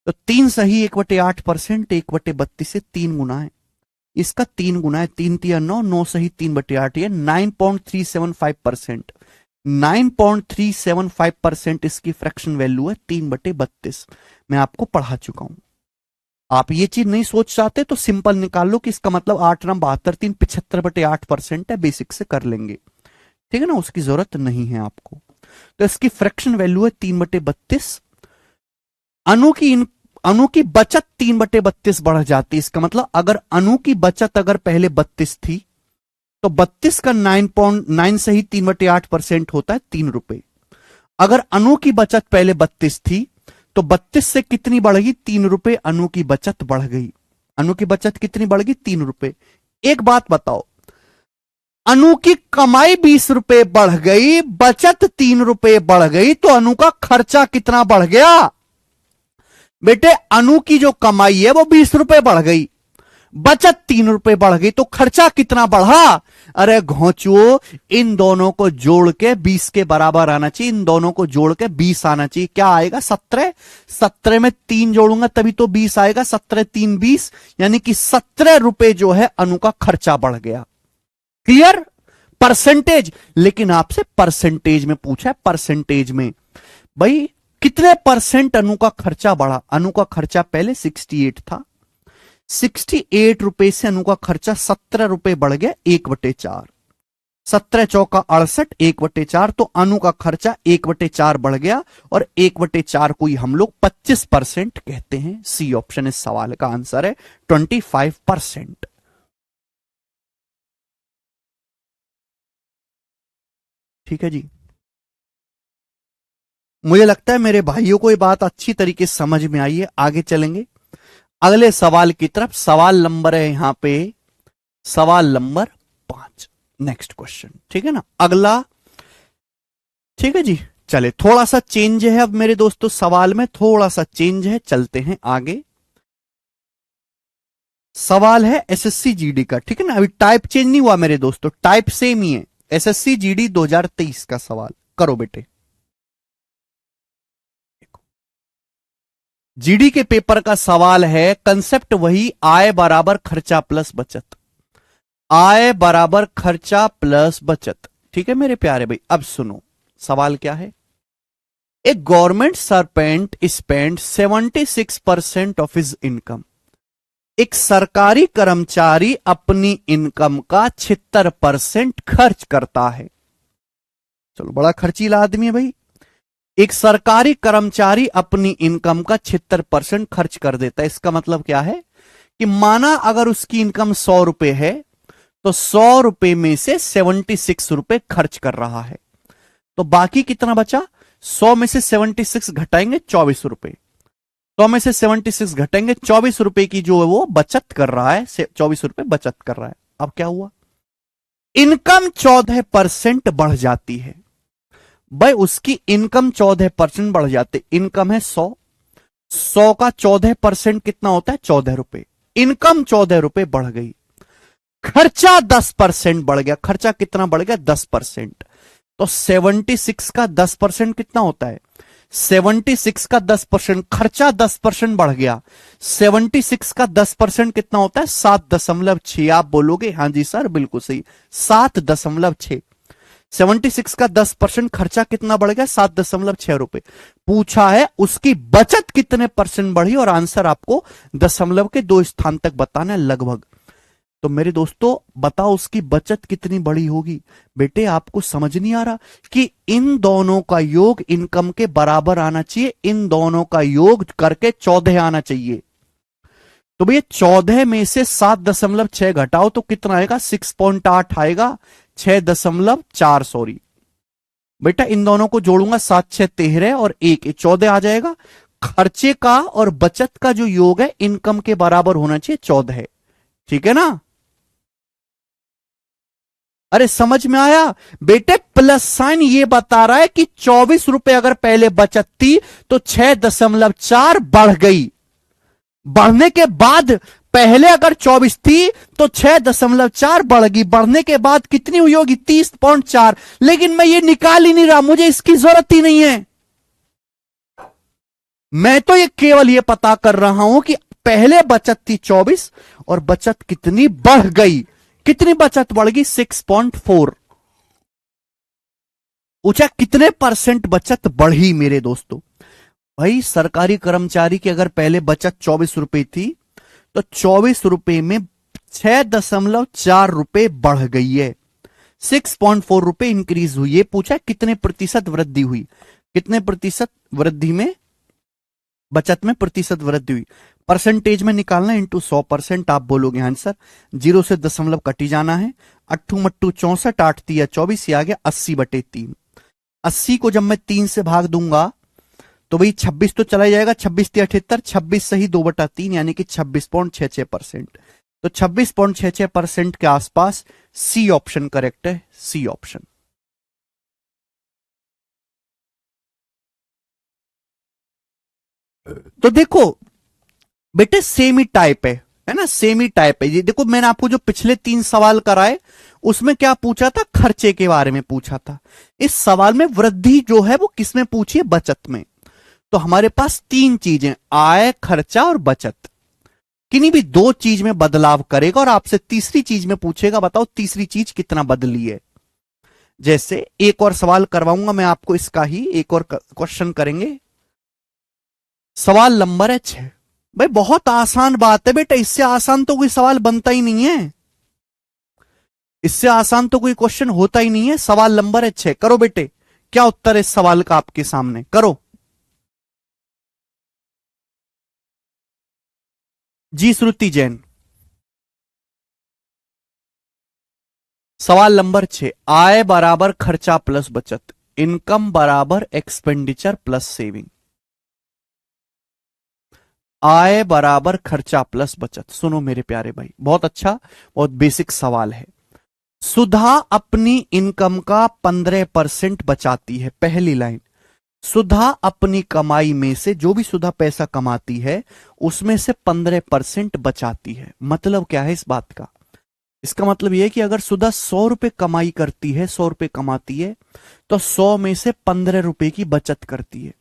तो 3 सही 1/8%, 1/32 से 3 गुना है, इसका 3 गुना है, 3×3 = 9, 9 सही 3/8, ये 9.375%। 9.375% इसकी फ्रैक्शन वैल्यू है 3/32। मैं आपको पढ़ा चुका हूं। आप ये चीज नहीं सोच चाहते तो सिंपल निकाल लो कि इसका मतलब 8 9 72 3 75/8% है, बेसिक से कर लेंगे, ठीक है ना, उसकी जरूरत नहीं है आपको। तो इसकी फ्रैक्शन वैल्यू है 3/32। अणु की बचत 3/32 बढ़ जाती है। इसका मतलब अगर अणु की बचत अगर पहले 32 थी तो 32 का 9.9 सही 3/8% होता है 3 रुपए। अगर अणु की बचत पहले 32 थी तो 32 से कितनी बढ़ गई, 3 रुपए अणु की बचत बढ़ गई। अणु की बचत कितनी बढ़ गई, 3 रुपए। एक बात बताओ, अणु की कमाई 20 रुपए बढ़ गई, बचत 3 रुपए बढ़ गई, तो अणु का खर्चा कितना बढ़ गया? बेटे अणु की जो कमाई है वो 20 रुपए बढ़ गई, बचत 3 रुपए बढ़ गई, तो खर्चा कितना बढ़ा? अरे घोंचुओ, इन दोनों को जोड़ के 20 के बराबर आना चाहिए, इन दोनों को जोड़ के 20 आना चाहिए। क्या आएगा? 17। 17 में 3 जोड़ूंगा तभी तो 20 आएगा। 17 3 20, यानी कि 17 रुपए जो है अणु का खर्चा बढ़ गया। क्लियर? परसेंटेज, लेकिन आपसे परसेंटेज में पूछा है, परसेंटेज में भाई कितने परसेंट अणु का खर्चा बढ़ा? अणु का खर्चा पहले 68 था, 68 रुपए से अणु का खर्चा 17 रुपए बढ़ गया 1/4। 17 चौका 68, 1/4, तो अणु का खर्चा 1/4 बढ़ गया, और 1/4 को ही हम लोग 25% कहते हैं। सी ऑप्शन इस सवाल का आंसर है 25%। ठीक है जी, मुझे लगता है मेरे भाइयों को ये बात अच्छी तरीके से समझ में आई है। आगे चलेंगे अगले सवाल की तरफ। सवाल नंबर है यहां पे, सवाल नंबर 5, नेक्स्ट क्वेश्चन, ठीक है ना, अगला। ठीक है जी, चले, थोड़ा सा चेंज है अब मेरे दोस्तों, सवाल में थोड़ा सा चेंज है, चलते हैं आगे। सवाल है एसएससी जीडी का, ठीक है ना, अभी टाइप चेंज नहीं हुआ मेरे दोस्तों, टाइप सेम ही है। एसएससी जीडी 2023 का सवाल करो बेटे। जीडी के पेपर का सवाल है, कंसेप्ट वही, आय बराबर खर्चा प्लस बचत। आय बराबर खर्चा प्लस बचत, ठीक है मेरे प्यारे भाई। अब सुनो सवाल क्या है। A government servant spend 76% of his income. एक सरकारी कर्मचारी अपनी इनकम का 76% खर्च करता है। चलो, बड़ा खर्चीला आदमी है भाई। एक सरकारी कर्मचारी अपनी इनकम का 76% खर्च कर देता है। इसका मतलब क्या है कि माना अगर उसकी इनकम 100 रुपए है तो 100 रुपए में से 76 रुपए खर्च कर रहा है, तो बाकी कितना बचा? 100 में से 76 घटाएंगे 24 रुपए, 100 में से 76 घटेंगे 24 रुपए की जो है वो बचत कर रहा है, 24 रुपए बचत कर रहा है। अब क्या हुआ? इनकम 14% बढ़ जाती है भाई, उसकी इनकम 14% बढ़ जाते। इनकम है 100, 100 का 14% कितना होता है? 14 रुपए। इनकम 14 रुपए बढ़ गई, खर्चा 10% बढ़ गया। खर्चा कितना बढ़ गया? 10%। तो 76 का 10% कितना होता है? 76 का 10%, खर्चा 10% बढ़ गया। 76 का 10% कितना होता है? 7.6। आप बोलोगे हाँ जी सर बिल्कुल सही, 7.6। 76 का 10%, खर्चा कितना बढ़ गया? 7.6 रुपए। पूछा है उसकी बचत कितने परसेंट बढ़ी, और आंसर आपको दशमलव के 2 स्थान तक बताना है लगभग। तो मेरे दोस्तों बताओ उसकी बचत कितनी बड़ी होगी? बेटे आपको समझ नहीं आ रहा कि इन दोनों का योग इनकम के बराबर आना चाहिए, इन दोनों का योग करके 14 आना चाहिए। तो भैया 14 में से 7.6 घटाओ तो कितना आएगा? 6.8 आएगा, 6.4 सॉरी बेटा, इन दोनों को जोड़ूंगा 7 6 13 और 1 14 आ जाएगा। खर्चे का और बचत का जो योग है इनकम के बराबर होना चाहिए 14, ठीक है ना? अरे समझ में आया बेटे? प्लस साइन ये बता रहा है कि 24 रुपए अगर पहले बचत थी तो 6.4 बढ़ गई, बढ़ने के बाद पहले अगर 24 थी तो 6.4 बढ़ गई, बढ़ने के बाद कितनी हुई होगी? 30.4। लेकिन मैं ये निकाल ही नहीं रहा, मुझे इसकी जरूरत ही नहीं है। मैं तो ये केवल ये पता कर रहा हूं कि पहले बचत थी 24 और बचत कितनी बढ़ गई। कितनी बचत बढ़ गई? 6.4। पूछा कितने परसेंट बचत बढ़ी मेरे दोस्तों। भाई सरकारी कर्मचारी की अगर पहले बचत 24 रुपए थी तो 24 रुपए में 6.4 रुपए बढ़ गई है। 6.4 रुपए इंक्रीज हुई है। पूछा कितने प्रतिशत वृद्धि हुई। कितने प्रतिशत वृद्धि में, बचत में प्रतिशत वृद्धि हुई। परसेंटेज में निकालना इंटू 100%। आप बोलोगे आंसर 0 से दशमलव कटी जाना है। अट्ठू मट्टू 64, 8 तिया 24, आ गया 80/3। 80 को जब मैं 3 से भाग दूंगा तो भाई 26 तो चला जाएगा। 26 तिया 78, 26 सही 2/3 यानी कि 26.66%। तो 26.66% के आसपास सी ऑप्शन करेक्ट है। C option. तो देखो बेटे सेम ही टाइप है ना, सेम ही टाइप है। ये देखो मैंने आपको जो पिछले 3 सवाल कराए उसमें क्या पूछा था? खर्चे के बारे में पूछा था। इस सवाल में वृद्धि जो है वो किसमें पूछी है? बचत में। तो हमारे पास 3 चीजें, आय, खर्चा और बचत। किन्हीं भी 2 चीज में बदलाव करेगा और आपसे तीसरी चीज में पूछेगा बताओ तीसरी चीज कितना बदली है। जैसे एक और सवाल करवाऊंगा मैं आपको, इसका ही एक और क्वेश्चन करेंगे। सवाल नंबर है 6। भाई बहुत आसान बात है बेटा, इससे आसान तो कोई सवाल बनता ही नहीं है। इससे आसान तो कोई क्वेश्चन होता ही नहीं है। सवाल नंबर है 6। करो बेटे, क्या उत्तर है इस सवाल का आपके सामने? करो जी। श्रुति जैन। सवाल नंबर 6, आय बराबर खर्चा प्लस बचत, इनकम बराबर एक्सपेंडिचर प्लस सेविंग। आय बराबर खर्चा प्लस बचत। सुनो मेरे प्यारे भाई, बहुत अच्छा, बहुत बेसिक सवाल है। सुधा अपनी इनकम का 15% बचाती है। पहली लाइन, सुधा अपनी कमाई में से, जो भी सुधा पैसा कमाती है उसमें से 15% बचाती है। मतलब क्या है इस बात का? इसका मतलब यह है कि अगर सुधा 100 रुपए कमाई करती है, 100 रुपए कमाती है, तो 100 में से 15 रुपए की बचत करती है।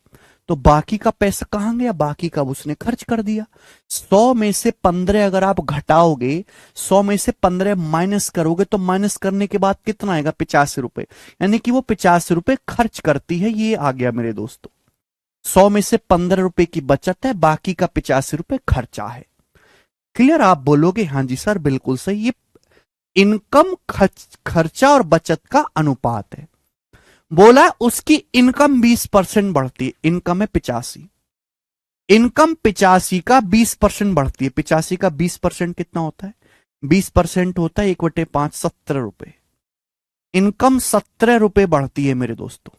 तो बाकी का पैसा कहां गया? बाकी का उसने खर्च कर दिया। 100 में से 15 अगर आप घटाओगे, 100 में से 15 माइनस करोगे तो माइनस करने के बाद कितना आएगा? 85 रुपए। यानी कि वो 85 रुपए खर्च करती है। ये आ गया मेरे दोस्तों, 100 में से 15 रुपए की बचत है, बाकी का 85 रुपए खर्चा है। क्लियर? आप बोलोगे हाँ जी सर बिल्कुल सही। ये इनकम खर्चा और बचत का अनुपात है। बोला उसकी इनकम 20% बढ़ती है। इनकम है 85, इनकम 85 का 20% बढ़ती है। 85 का 20% कितना होता है? 20% होता है 1/5, 17 रुपए। इनकम 17 रुपए बढ़ती है मेरे दोस्तों।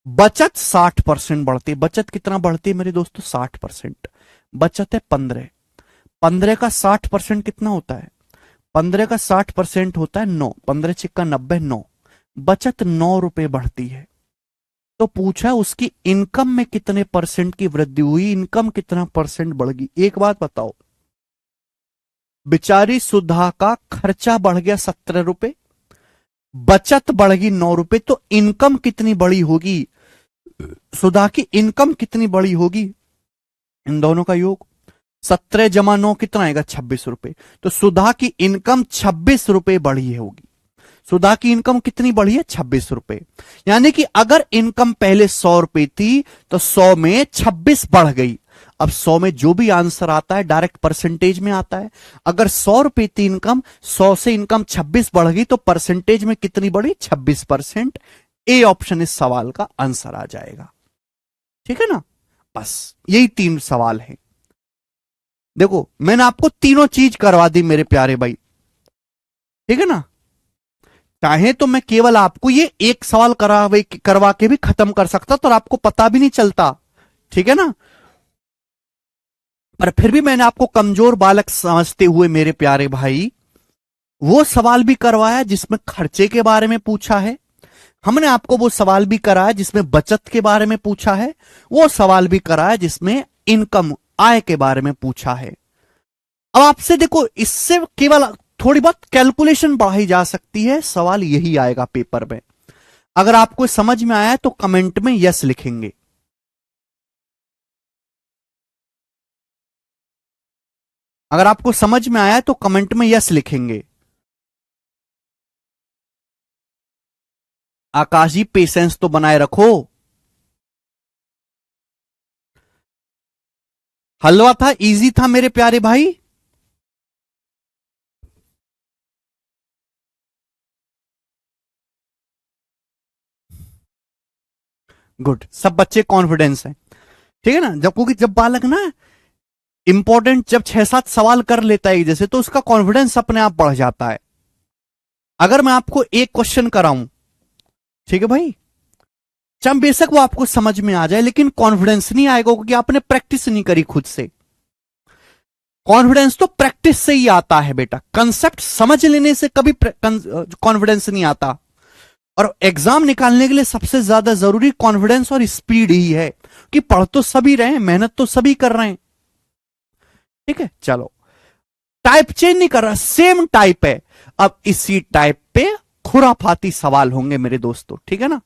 बचत 60% बढ़ती है। बचत कितना बढ़ती है मेरे दोस्तों? 60%। बचत है 15। 15 का 60% कितना होता है? 15 का 60% होता है 9। 15 छिक्का 90, 9। बचत 9 रुपए बढ़ती है। तो पूछा उसकी इनकम में कितने परसेंट की वृद्धि हुई, इनकम कितना परसेंट बढ़ गई। एक बात बताओ, बेचारी सुधा का खर्चा बढ़ गया 17 रुपए, बचत बढ़ गई 9 रुपए, तो इनकम कितनी बड़ी होगी? सुधा की इनकम कितनी बड़ी होगी? इन दोनों का योग 17 जमा 9 कितना आएगा? 26 रुपए। तो सुधा की इनकम 26 रुपए बढ़ी होगी। सुधा की इनकम कितनी बढ़ी है? 26 रुपए। यानी कि अगर इनकम पहले 100 रुपए थी तो 100 में 26 बढ़ गई। अब 100 में जो भी आंसर आता है डायरेक्ट परसेंटेज में आता है। अगर 100 रुपए थी इनकम, 100 से इनकम 26 बढ़ गई तो परसेंटेज में कितनी बढ़ी? 26%। ए ऑप्शन इस सवाल का आंसर आ जाएगा। ठीक है ना? बस यही 3 सवाल हैं। देखो मैंने आपको तीनों चीज करवा दी मेरे प्यारे भाई। ठीक है ना? चाहे तो मैं केवल आपको ये एक सवाल करवा के भी खत्म कर सकता तो आपको पता भी नहीं चलता। ठीक है ना? पर फिर भी मैंने आपको कमजोर बालक समझते हुए मेरे प्यारे भाई वो सवाल भी करवाया जिसमें खर्चे के बारे में पूछा है। हमने आपको वो सवाल भी कराया जिसमें बचत के बारे में पूछा है। वो सवाल भी कराया जिसमें इनकम, आय के बारे में पूछा है। अब आपसे देखो इससे केवल थोड़ी बहुत कैलकुलेशन बढ़ाई जा सकती है। सवाल यही आएगा पेपर में। अगर आपको समझ में आया तो कमेंट में यस लिखेंगे। अगर आपको समझ में आया तो कमेंट में यस लिखेंगे। आकाश जी पेशेंस तो बनाए रखो। हलवा था, इजी था मेरे प्यारे भाई। गुड, सब बच्चे कॉन्फिडेंस हैं, ठीक है ना। जब क्योंकि जब बालक ना इंपॉर्टेंट जब 6-7 सवाल कर लेता है जैसे, तो उसका कॉन्फिडेंस अपने आप बढ़ जाता है। अगर मैं आपको एक क्वेश्चन कराऊं, ठीक है भाई, चाहे बेशक वो आपको समझ में आ जाए, लेकिन कॉन्फिडेंस नहीं आएगा क्योंकि आपने प्रैक्टिस नहीं करी खुद से। कॉन्फिडेंस तो प्रैक्टिस से ही आता है बेटा, कंसेप्ट समझ लेने से कभी कॉन्फिडेंस नहीं आता। और एग्जाम निकालने के लिए सबसे ज्यादा जरूरी कॉन्फिडेंस और स्पीड ही है, कि पढ़ तो सभी रहे हैं, मेहनत तो सभी कर रहे हैं, ठीक है। चलो, टाइप चेंज नहीं कर रहा, सेम टाइप है। अब इसी टाइप पे खुराफाती सवाल होंगे मेरे दोस्तों, ठीक है ना।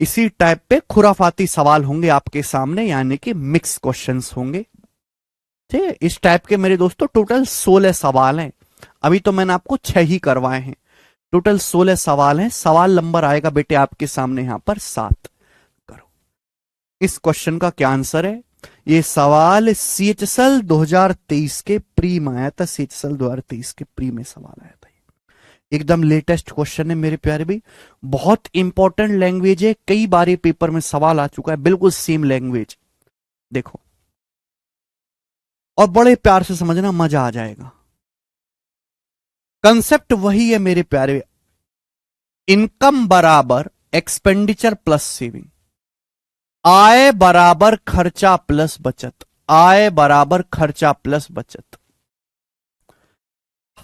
इसी टाइप पे खुराफाती सवाल होंगे आपके सामने, यानी कि मिक्स क्वेश्चंस होंगे, ठीक है। इस टाइप के मेरे दोस्तों टोटल 16 सवाल हैं। अभी तो मैंने आपको 6 ही करवाए हैं, टोटल 16 सवाल हैं। सवाल नंबर आएगा बेटे आपके सामने यहां पर 7। करो, इस क्वेश्चन का क्या आंसर है। ये सवाल सीएचएसएल 2023 के प्री में आया था, सीएचएसएल 2023 के प्री में सवाल आया था। एकदम लेटेस्ट क्वेश्चन है मेरे प्यारे भाई, बहुत इंपॉर्टेंट लैंग्वेज है, कई बार ये पेपर में सवाल आ चुका है, बिल्कुल सेम लैंग्वेज। देखो, और बड़े प्यार से समझना, मजा आ जाएगा। कंसेप्ट वही है मेरे प्यारे, इनकम बराबर एक्सपेंडिचर प्लस सेविंग, आय बराबर खर्चा प्लस बचत, आय बराबर खर्चा प्लस बचत।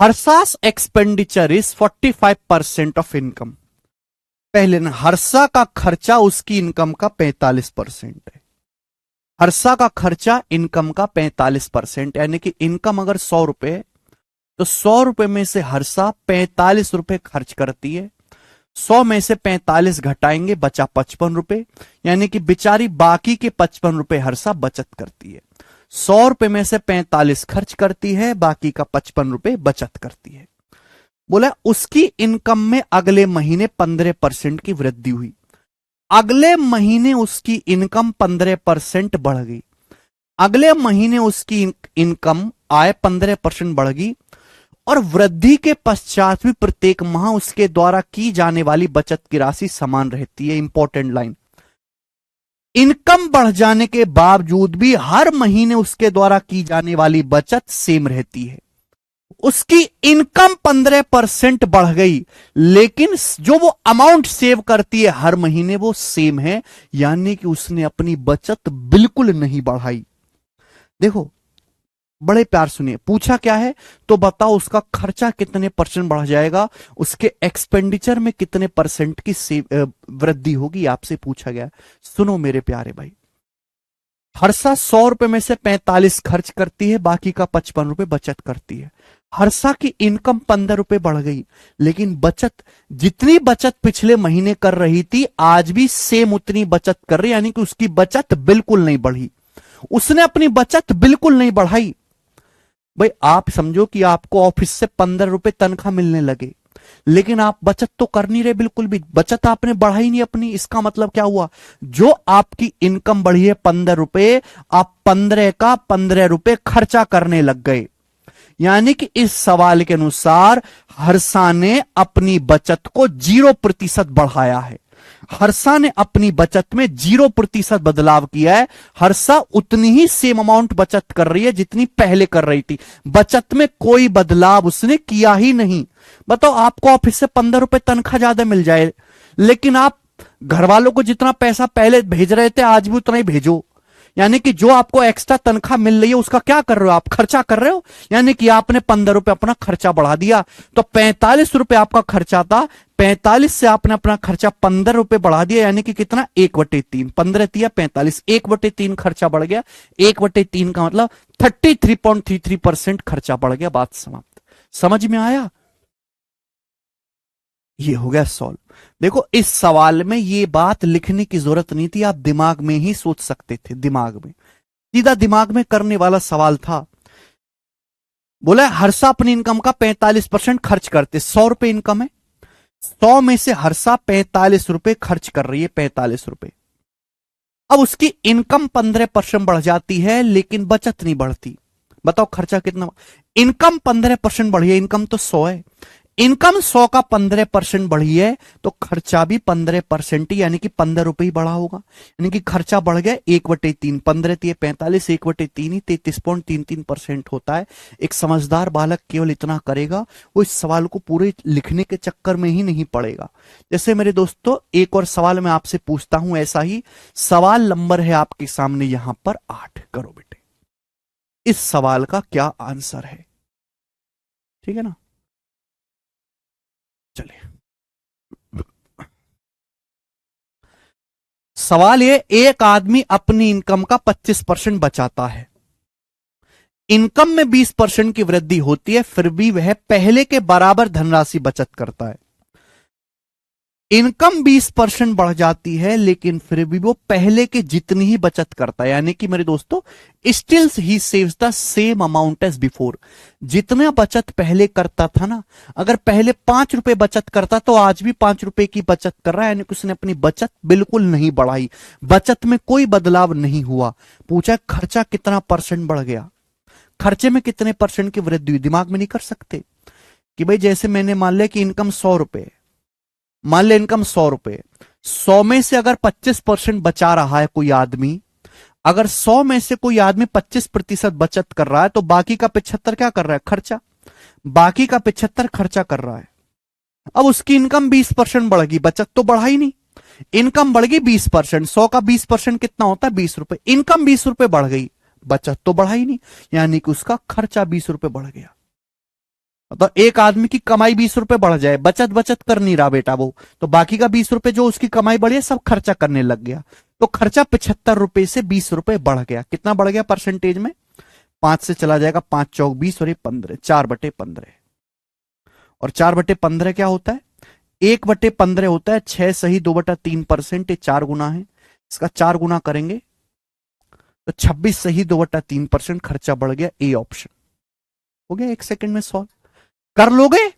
हर्षास एक्सपेंडिचर इज 45% ऑफ इनकम। पहले ना, हर्षा का खर्चा उसकी इनकम का 45% है। हर्षा का खर्चा इनकम का 45%, यानी कि इनकम अगर 100 रुपए है तो 100 रुपए में से हर्षा 45 रुपए खर्च करती है। 100 में से 45 घटाएंगे, बचा 55 रुपए, यानी कि बेचारी बाकी के 55 रुपए हर्षा बचत करती है। 100 रुपए में से 45 खर्च करती है, बाकी का 55 रुपए बचत करती है। बोला उसकी इनकम में अगले महीने 15% की वृद्धि हुई। अगले महीने उसकी इनकम 15% बढ़ गई। अगले महीने उसकी इनकम आय 15% बढ़ गई, और वृद्धि के पश्चात भी प्रत्येक माह उसके द्वारा की जाने वाली बचत की राशि समान रहती है। इंपॉर्टेंट लाइन, इनकम बढ़ जाने के बावजूद भी हर महीने उसके द्वारा की जाने वाली बचत सेम रहती है। उसकी इनकम 15% बढ़ गई, लेकिन जो वो अमाउंट सेव करती है हर महीने वो सेम है, यानी कि उसने अपनी बचत बिल्कुल नहीं बढ़ाई। देखो, बड़े प्यार सुनिए, पूछा क्या है तो बताओ उसका खर्चा कितने परसेंट बढ़ जाएगा, उसके एक्सपेंडिचर में कितने परसेंट की वृद्धि होगी, आपसे पूछा गया। सुनो मेरे प्यारे भाई, हर्षा 100 रुपए में से 45 खर्च करती है, बाकी का 55 रुपए बचत करती है। हर्षा की इनकम 15 रुपए बढ़ गई, लेकिन बचत, जितनी बचत पिछले महीने कर रही थी आज भी सेम उतनी बचत कर रही, यानी कि उसकी बचत बिल्कुल नहीं बढ़ी। उसने अपनी बचत बिल्कुल नहीं बढ़ाई। भाई आप समझो कि आपको ऑफिस से 15 रुपए तनख्वाह मिलने लगे, लेकिन आप बचत तो कर नहीं रहे, बिल्कुल भी बचत आपने बढ़ाई नहीं अपनी। इसका मतलब क्या हुआ, जो आपकी इनकम बढ़ी है 15 रुपए, आप 15 का 15 रुपए खर्चा करने लग गए। यानी कि इस सवाल के अनुसार हर्षा ने अपनी बचत को 0% बढ़ाया है। हर्षा ने अपनी बचत में 0% बदलाव किया है। हर्षा उतनी ही सेम अमाउंट बचत कर रही है जितनी पहले कर रही थी, बचत में कोई बदलाव उसने किया ही नहीं। बताओ, आपको ऑफिस से 15 रुपए तनख्वाह ज्यादा मिल जाए, लेकिन आप घर वालों को जितना पैसा पहले भेज रहे थे आज भी उतना ही भेजो, यानी कि जो आपको एक्स्ट्रा तनख्वाह मिल रही है उसका क्या कर रहे हो, आप खर्चा कर रहे हो। यानी कि आपने 15 रुपए अपना खर्चा बढ़ा दिया, तो 45 रुपए आपका खर्चा था, 45 से आपने अपना खर्चा 15 रुपए बढ़ा दिया, यानी कि कितना, 1/3, 15 तिया 45, 1/3 खर्चा बढ़ गया। 1/3 का मतलब 33.33% खर्चा बढ़ गया। बात समाप्त। समझ में आया, ये हो गया सॉल्व। देखो, इस सवाल में ये बात लिखने की जरूरत नहीं थी, आप दिमाग में ही सोच सकते थे, दिमाग में, सीधा दिमाग में करने वाला सवाल था। बोला है हर्षा अपनी इनकम का 45% खर्च करते, 100 रुपए इनकम है, 100 में से हर्षा 45 रुपए खर्च कर रही है, 45 रुपए। अब उसकी इनकम 15% बढ़ जाती है लेकिन बचत नहीं बढ़ती। बताओ खर्चा कितना? इनकम 15% बढ़ी है, इनकम तो 100 है, इनकम 100 का 15% बढ़ी है तो खर्चा भी 15% ही, यानी कि 15 रुपए ही बढ़ा होगा। यानी कि खर्चा बढ़ गया 1/3, 15 दिए 45, 1/3 ही 33.33% होता है। एक समझदार बालक केवल इतना करेगा, वो इस सवाल को पूरे लिखने के चक्कर में ही नहीं पड़ेगा। जैसे मेरे दोस्तों एक और सवाल मैं आपसे पूछता हूं, ऐसा ही सवाल नंबर है आपके सामने यहां पर 8। करो बेटे, इस सवाल का क्या आंसर है? ठीक है ना, चलिए। सवाल ये, एक आदमी अपनी इनकम का 25% बचाता है, इनकम में 20% की वृद्धि होती है, फिर भी वह पहले के बराबर धनराशि बचत करता है। इनकम 20% बढ़ जाती है लेकिन फिर भी वो पहले के जितनी ही बचत करता है, यानी कि मेरे दोस्तों stills he saves the same amount as before. जितना बचत पहले करता था ना, अगर पहले 5 रुपए बचत करता तो आज भी 5 रुपए की बचत कर रहा है, यानी कि उसने अपनी बचत बिल्कुल नहीं बढ़ाई, बचत में कोई बदलाव नहीं हुआ। पूछा खर्चा कितना परसेंट बढ़ गया, खर्चे में कितने परसेंट की वृद्धि हुई? दिमाग में नहीं कर सकते कि भाई जैसे मैंने मान लिया कि इनकम 100 रुपए, मान ले इनकम 100 रुपए, 100 में से अगर 25% बचा रहा है कोई आदमी, अगर 100 में से कोई आदमी 25% बचत कर रहा है तो बाकी का 75 क्या कर रहा है? खर्चा। बाकी का 75 खर्चा कर रहा है। अब उसकी इनकम 20% बढ़ गई, बचत तो बढ़ा ही नहीं। इनकम बढ़ गई 20%, 100 का 20% कितना होता है? 20 रुपए। इनकम 20 रुपए बढ़ गई, बचत तो बढ़ा ही नहीं, यानी कि उसका खर्चा 20 रुपए बढ़ गया। तो एक आदमी की कमाई 20 रुपए बढ़ जाए, बचत बचत कर नहीं रहा बेटा वो, तो बाकी का 20 रुपए जो उसकी कमाई बढ़ी है सब खर्चा करने लग गया, तो खर्चा 75 रुपए से 20 रुपए बढ़ गया। कितना बढ़ गया परसेंटेज में? 5 से चला जाएगा, 5 चौक 20 और ये 15, 4/15। और 4/15 क्या होता है? 1/15 होता है 6 सही 2/3%, ये 4 गुना है, इसका 4 गुना करेंगे तो 26 सही 2/3% खर्चा बढ़ गया। ए ऑप्शन हो गया। 1 सेकंड में सॉल्व कर लोगे?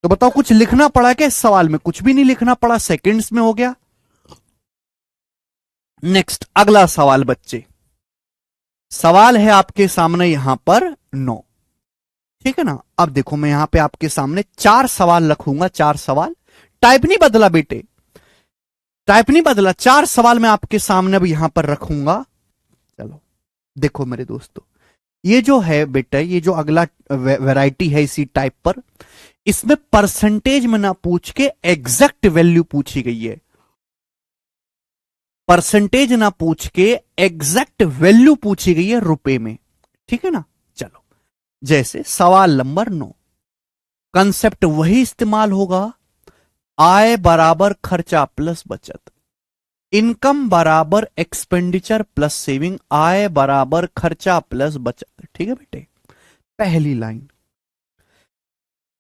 तो बताओ कुछ लिखना पड़ा क्या इस सवाल में? कुछ भी नहीं लिखना पड़ा, सेकंड्स में हो गया। नेक्स्ट अगला सवाल बच्चे, सवाल है आपके सामने यहां पर 9। ठीक है ना, अब देखो मैं यहां पे आपके सामने 4 सवाल रखूंगा, 4 सवाल, टाइप नहीं बदला बेटे, टाइप नहीं बदला, 4 सवाल मैं आपके सामने अब यहां पर रखूंगा। चलो देखो मेरे दोस्तों, ये जो है बेटा, ये जो अगला वैरायटी है इसी टाइप पर, इसमें परसेंटेज में ना पूछ के एग्जैक्ट वैल्यू पूछी गई है। परसेंटेज ना पूछ के एग्जैक्ट वैल्यू पूछी गई है रुपए में। ठीक है ना, चलो जैसे सवाल नंबर 9, कंसेप्ट वही इस्तेमाल होगा, आय बराबर खर्चा प्लस बचत, इनकम बराबर एक्सपेंडिचर प्लस सेविंग, आय बराबर खर्चा प्लस बचत। ठीक है बेटे, पहली लाइन,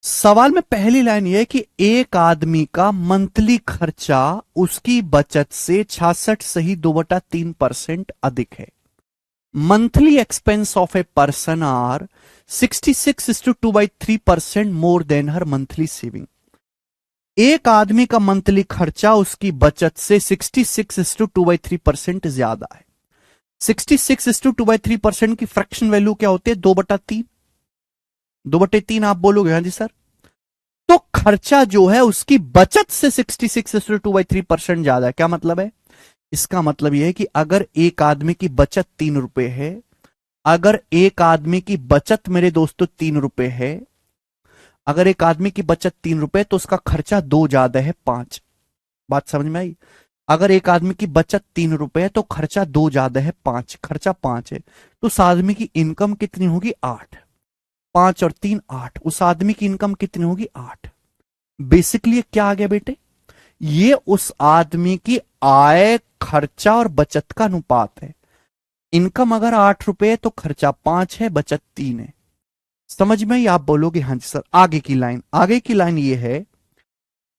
सवाल में पहली लाइन यह है कि एक आदमी का मंथली खर्चा उसकी बचत से 66 सही 2/3% अधिक है। Monthly expense of a person are 66:2/3% more than her monthly saving. एक आदमी का मंथली खर्चा उसकी बचत से 66:2/3% ज्यादा है। 66:2/3% की फ्रैक्शन वैल्यू क्या होती है? 2/3। 2/3 आप बोलोगे हाँ जी सर, तो खर्चा जो है उसकी बचत से 66:2/3% ज्यादा है। क्या मतलब है? इसका मतलब यह है कि अगर एक आदमी की बचत 3 रुपए है, अगर एक आदमी की बचत मेरे दोस्तों 3 रुपए है, अगर एक आदमी की बचत 3 रुपए तो उसका खर्चा 2 ज्यादा है 5। बात समझ में आई? अगर एक आदमी की बचत 3 रुपए है तो खर्चा 2 ज्यादा है 5, खर्चा 5 है, तो उस आदमी की इनकम कितनी होगी? 8। 5 और 3 8, उस आदमी की इनकम कितनी होगी? 8। बेसिकली क्या आ गया बेटे? ये उस आदमी की आय, खर्चा और बचत का अनुपात है। इनकम अगर 8 रुपए है तो खर्चा 5 है, बचत 3 है। समझ में? आप बोलोगे हाँ जी सर। आगे की लाइन, आगे की लाइन ये है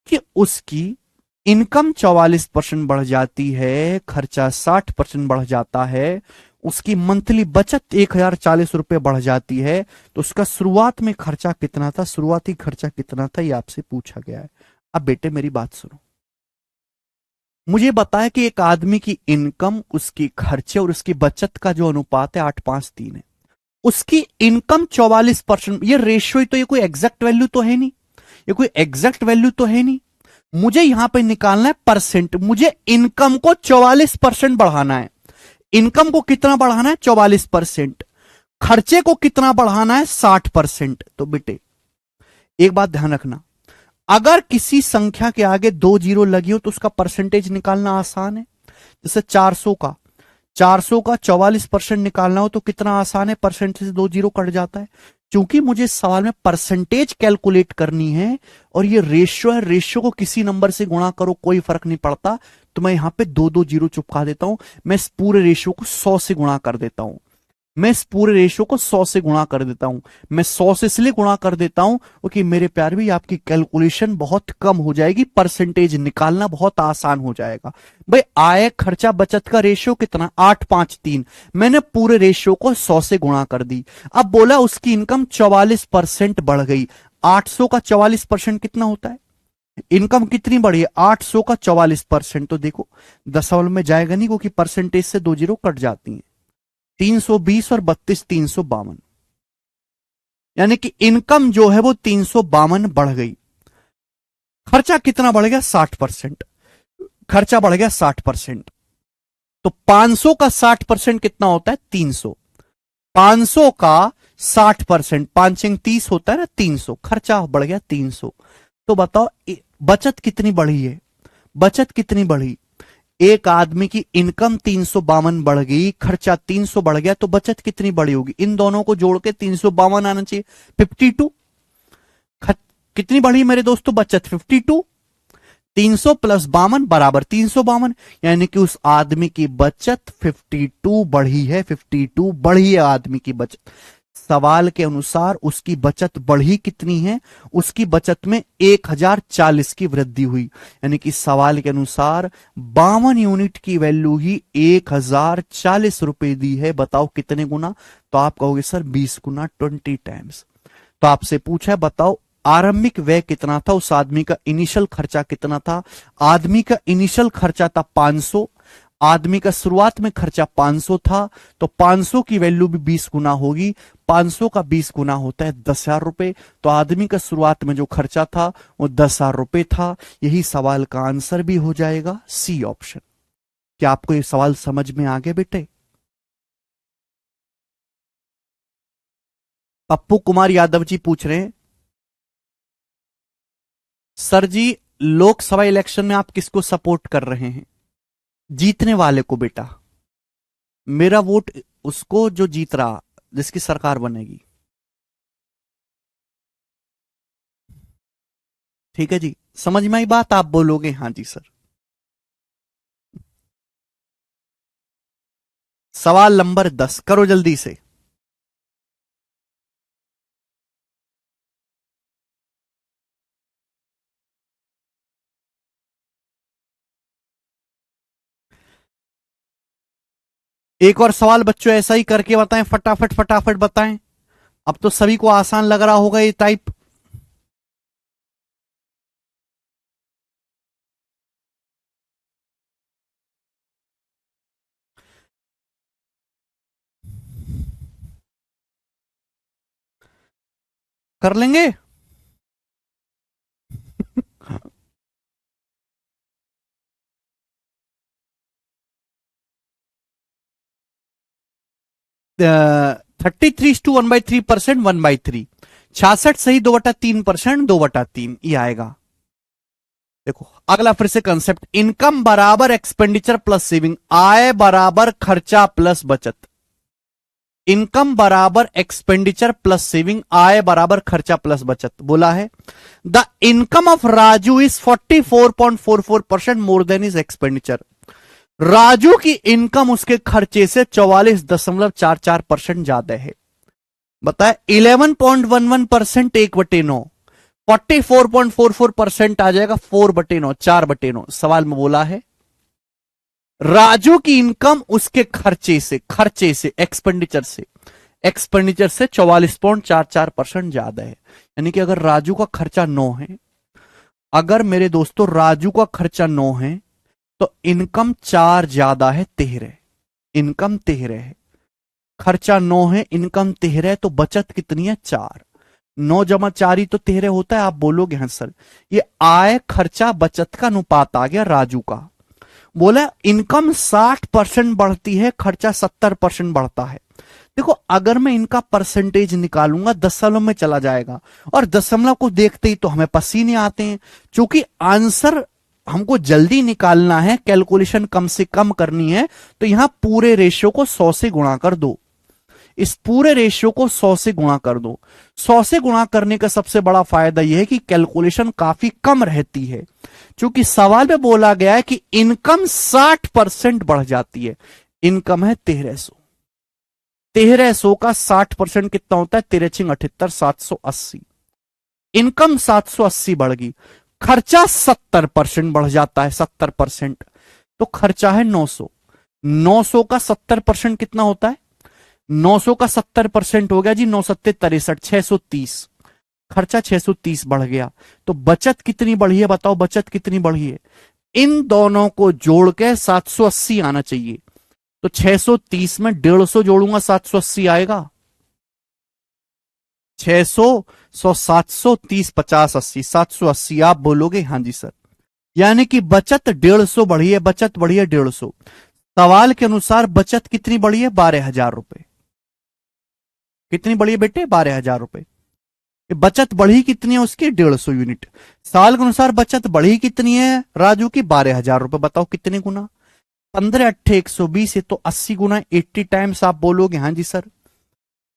कि उसकी इनकम 44% बढ़ जाती है, खर्चा 60% बढ़ जाता है, उसकी मंथली बचत 1040 रुपए बढ़ जाती है, तो उसका शुरुआत में खर्चा कितना था, शुरुआती खर्चा कितना था, ये आपसे पूछा गया है। अब बेटे मेरी बात सुनो, मुझे बताया कि एक आदमी की इनकम, उसकी खर्चे और उसकी बचत का जो अनुपात है 8:5:3 है। उसकी इनकम 44%, ये रेशियो, तो ये कोई एग्जैक्ट वैल्यू तो है नहीं, ये कोई एग्जैक्ट वैल्यू तो है नहीं। मुझे यहां पे निकालना है परसेंट, मुझे इनकम को 44% बढ़ाना है। इनकम को कितना बढ़ाना है, 44%। खर्चे को कितना बढ़ाना है, 60%। तो बेटे एक बात ध्यान रखना, अगर किसी संख्या के आगे 2 जीरो लगी हो तो उसका परसेंटेज निकालना आसान है। जैसे 400 का 44% निकालना हो तो कितना आसान है, परसेंटेज से 2 जीरो कट जाता है। क्योंकि मुझे इस सवाल में परसेंटेज कैलकुलेट करनी है और ये रेशियो है, रेशियो को किसी नंबर से गुणा करो कोई फर्क नहीं पड़ता, तो मैं यहां पे 2 जीरो चिपका देता हूं। मैं इस पूरे रेशियो को 100 से गुणा कर देता हूं। मैं इस पूरे रेशियो को 100 से गुणा कर देता हूं। मैं 100 से इसलिए गुणा कर देता हूं क्योंकि मेरे प्यार भी आपकी कैलकुलेशन बहुत कम हो जाएगी, परसेंटेज निकालना बहुत आसान हो जाएगा। भाई आय खर्चा बचत का रेशियो कितना, 8:5:3। मैंने पूरे रेशियो को 100 से गुणा कर दी। अब बोला उसकी इनकम 44% बढ़ गई। 800 का 44% कितना होता है, इनकम कितनी बढ़ी है, 800 का 44%। तो देखो दशमलव में जाएगा नहीं क्योंकि परसेंटेज से 2 जीरो कट जाती हैं। 320 और 32, 352, यानी कि इनकम जो है वो 352 बढ़ गई। खर्चा कितना बढ़ गया, 60%। खर्चा बढ़ गया 60%। तो 500 का 60% कितना होता है, 300। 500 का 60%, 5×30 होता है ना 300। खर्चा बढ़ गया 300। तो बताओ बचत कितनी बढ़ी है, बचत कितनी बढ़ी। एक आदमी की इनकम 352 बढ़ गई, खर्चा 300 बढ़ गया, तो बचत कितनी बढ़ी होगी, इन दोनों को जोड़ के 352 आना चाहिए, 52। कितनी बढ़ी मेरे दोस्तों बचत, 52। 300 प्लस 52 बराबर 352, यानी कि उस आदमी की बचत 52 बढ़ी है, 52 बढ़ी है आदमी की बचत। सवाल के अनुसार उसकी बचत बढ़ी कितनी है, उसकी बचत में 1040 की वृद्धि हुई, यानी कि सवाल के अनुसार 52 यूनिट की वैल्यू ही 1040 रुपए दी है। बताओ कितने गुना, तो आप कहोगे सर 20 गुना, 20 टाइम्स। तो आपसे पूछा है बताओ आरंभिक व्यय कितना था, उस आदमी का इनिशियल खर्चा कितना था। आदमी का इनिशियल खर्चा था 500, आदमी का शुरुआत में खर्चा 500 था, तो 500 की वैल्यू भी 20 गुना होगी। 500 का 20 गुना होता है 10,000 रुपए। तो आदमी का शुरुआत में जो खर्चा था वो 10,000 रुपए था। यही सवाल का आंसर भी हो जाएगा, सी ऑप्शन। क्या आपको ये सवाल समझ में आ गया बेटे। पप्पू कुमार यादव जी पूछ रहे हैं, सर जी लोकसभा इलेक्शन में आप किसको सपोर्ट कर रहे हैं, जीतने वाले को बेटा। मेरा वोट उसको जो जीत रहा, जिसकी सरकार बनेगी। ठीक है जी, समझ में आई बात, आप बोलोगे हाँ जी सर। सवाल नंबर 10 करो जल्दी से। एक और सवाल बच्चों ऐसा ही करके बताएं, फटाफट फटाफट बताएं। अब तो सभी को आसान लग रहा होगा ये टाइप। कर लेंगे। 33:1/3%, 1/3। 66 सही 2/3%, 2/3 ये आएगा। देखो अगला फिर से कंसेप्ट, इनकम बराबर एक्सपेंडिचर प्लस सेविंग, आय बराबर खर्चा प्लस बचत। इनकम बराबर एक्सपेंडिचर प्लस सेविंग, आय बराबर खर्चा प्लस बचत बोला है। The income of Raju is 44.44% more than is expenditure. Raju की इनकम उसके खर्चे से 44.44% ज्यादा है। बताए 11.11%, 1/9। 44.44% आ जाएगा, 4/9, 4/9 सवाल में बोला है। राजू की इनकम उसके खर्चे से एक्सपेंडिचर से 44.44% ज्यादा है। यानी कि अगर राजू का खर्चा 9 है, अगर मेरे दोस्तों राजू का खर्चा 9 है, तो इनकम 4 ज्यादा है 13। इनकम 13 है, खर्चा 9 है, इनकम 13 है, तो बचत कितनी है 4। 9 जमा 4 ही तो 13 होता है। आप बोलोगे हाँ सर, ये आय खर्चा बचत का अनुपात आ गया राजू का। बोला इनकम 60% बढ़ती है, खर्चा 70% बढ़ता है। देखो अगर मैं इनका परसेंटेज निकालूंगा दशमलव में चला जाएगा, और दशमलव को देखते ही तो हमें पसीने आते हैं। क्योंकि आंसर हमको जल्दी निकालना है, कैलकुलेशन कम से कम करनी है, तो यहां पूरे रेशियो को 100 से गुणा कर दो। इस पूरे रेशियो को 100 से गुणा कर दो। 100 से गुणा करने का सबसे बड़ा फायदा यह है कि कैलकुलेशन काफी कम रहती है। क्योंकि सवाल में बोला गया है कि इनकम 60% बढ़ जाती है। इनकम है 1300, 1300 का 60% कितना होता है? 13×78 780। इनकम 780 बढ़ गई, खर्चा 70% बढ़ जाता है, 70%। तो खर्चा है 900। 900 का 70% कितना होता है? 900 का 70% हो गया जी 9 सत्ते 63, 630। खर्चा 630 बढ़ गया। तो बचत कितनी बढ़ी है बताओ, बचत कितनी बढ़ी है? इन दोनों को जोड़ के 780 आना चाहिए। तो 630 में 150 जोड़ूंगा 780 आएगा। 600, 100, 730, 50, 80, 780। आप बोलोगे हाँ जी सर। यानी कि बचत 150 बढ़ी है, बचत बढ़ी है 150। सवाल के अनुसार बचत कितनी बढ़ी है? 12,000 रुपए। कितनी बढ़ी है बेटे? 12,000 रुपए। बचत बढ़ी कितनी है उसकी? 150 यूनिट। साल के अनुसार बचत बढ़ी कितनी है राजू की? 12,000 रुपए। बताओ कितने गुना? 15 अट्ठे 120 है, तो 80 गुना 80 टाइम्स। आप बोलोगे हाँ जी सर।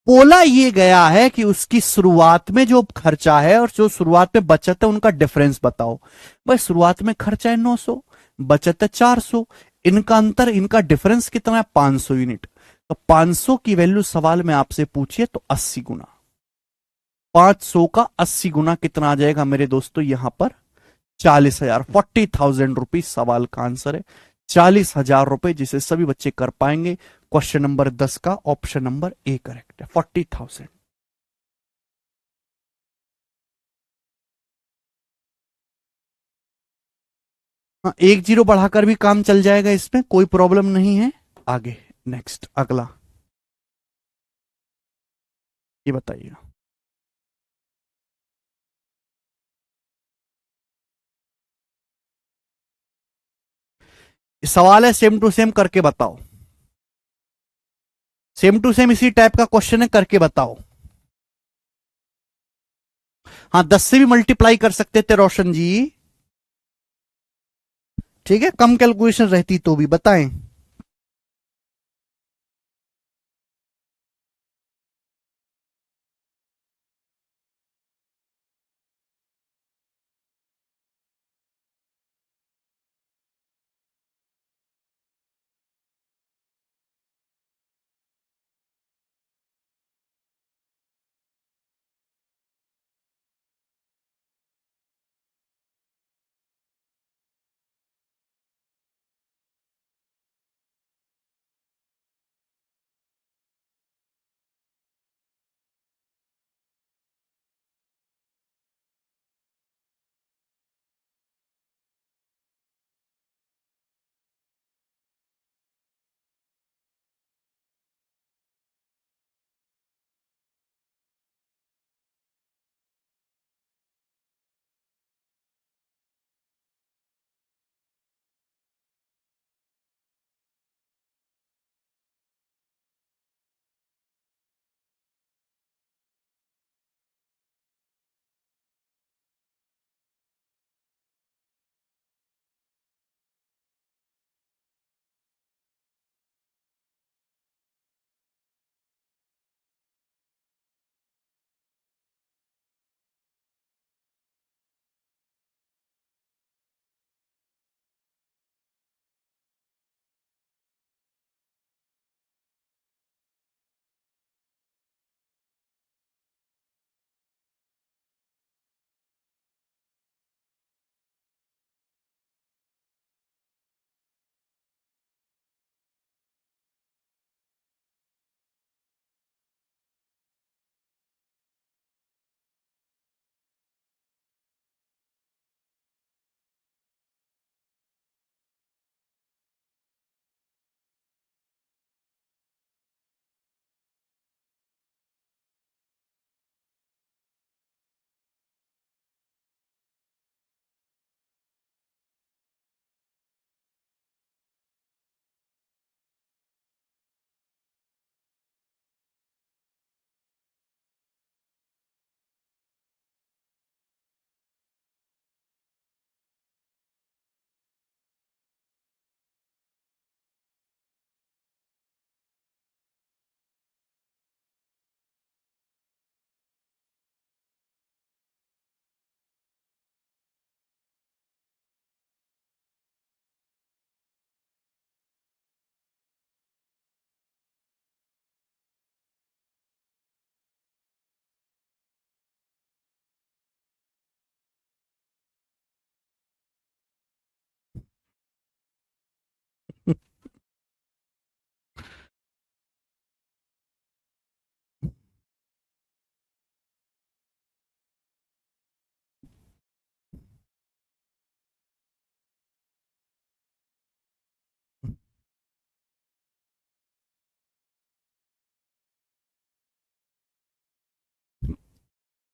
बोला ये गया है कि उसकी शुरुआत में जो खर्चा है और जो शुरुआत में बचत है उनका डिफरेंस बताओ। भाई शुरुआत में खर्चा है 900, बचत है 400, इनका अंतर, इनका डिफरेंस कितना है? 500 यूनिट। तो 500 की वैल्यू सवाल में आपसे पूछिए तो 80 गुना। 500 का 80 गुना कितना आ जाएगा मेरे दोस्तों? यहां पर 40,000, 40,000 रुपीज सवाल का आंसर है। 40,000 रुपए, जिसे सभी बच्चे कर पाएंगे। क्वेश्चन नंबर 10 का ऑप्शन नंबर ए करेक्ट है, 40,000। हाँ, एक जीरो बढ़ाकर भी काम चल जाएगा, इसमें कोई प्रॉब्लम नहीं है। आगे, नेक्स्ट, अगला, ये बताइएगा। सवाल है सेम टू सेम, करके बताओ। सेम टू सेम इसी टाइप का क्वेश्चन है, करके बताओ। हाँ, 10 से भी मल्टीप्लाई कर सकते थे रोशन जी। ठीक है, कम कैलकुलेशन रहती तो भी बताएं।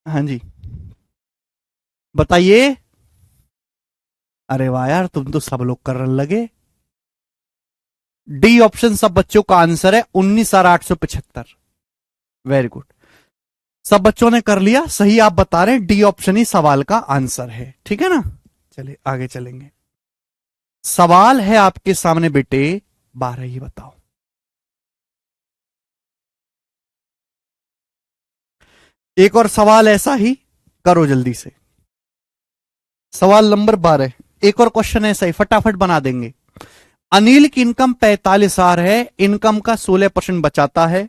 हाँ जी, बताइए। अरे वाह यार, तुम तो सब लोग करने लगे। डी ऑप्शन सब बच्चों का आंसर है, 19,875। Very good. सब बच्चों ने कर लिया, सही आप बता रहे हैं, डी ऑप्शन ही सवाल का आंसर है, ठीक है ना। चलिए आगे चलेंगे। सवाल है आपके सामने बेटे 12, ही बताओ। एक और सवाल ऐसा ही, करो जल्दी से। सवाल नंबर 12, एक और क्वेश्चन ऐसा ही फटाफट बना देंगे। अनिल की इनकम 45,000 है, इनकम का 16% बचाता है,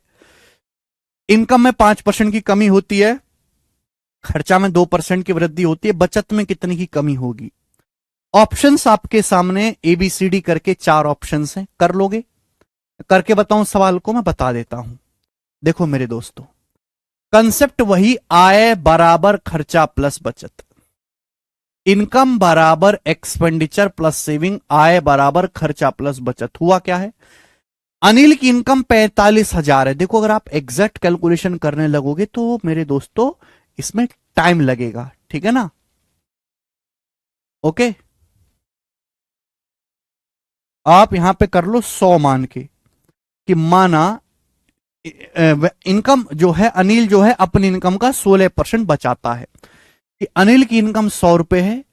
इनकम में 5% की कमी होती है, खर्चा में 2% की वृद्धि होती है, बचत में कितनी की कमी होगी। ऑप्शंस आपके सामने एबीसीडी करके 4 ऑप्शंस हैं, कर लोगे। करके बताऊं सवाल को, मैं बता देता हूं। देखो मेरे दोस्तों, कंसेप्ट वही, आय बराबर खर्चा प्लस बचत, इनकम बराबर एक्सपेंडिचर प्लस सेविंग, आय बराबर खर्चा प्लस बचत। हुआ क्या है, अनिल की इनकम 45,000 है। देखो अगर आप एग्जैक्ट कैलकुलेशन करने लगोगे तो मेरे दोस्तों इसमें टाइम लगेगा, ठीक है ना। ओके, आप यहां पे कर लो 100 मान के, कि माना इनकम जो है, अनिल जो है अपनी इनकम का 16% बचाता है, कि अनिल की इनकम 100 रुपए है,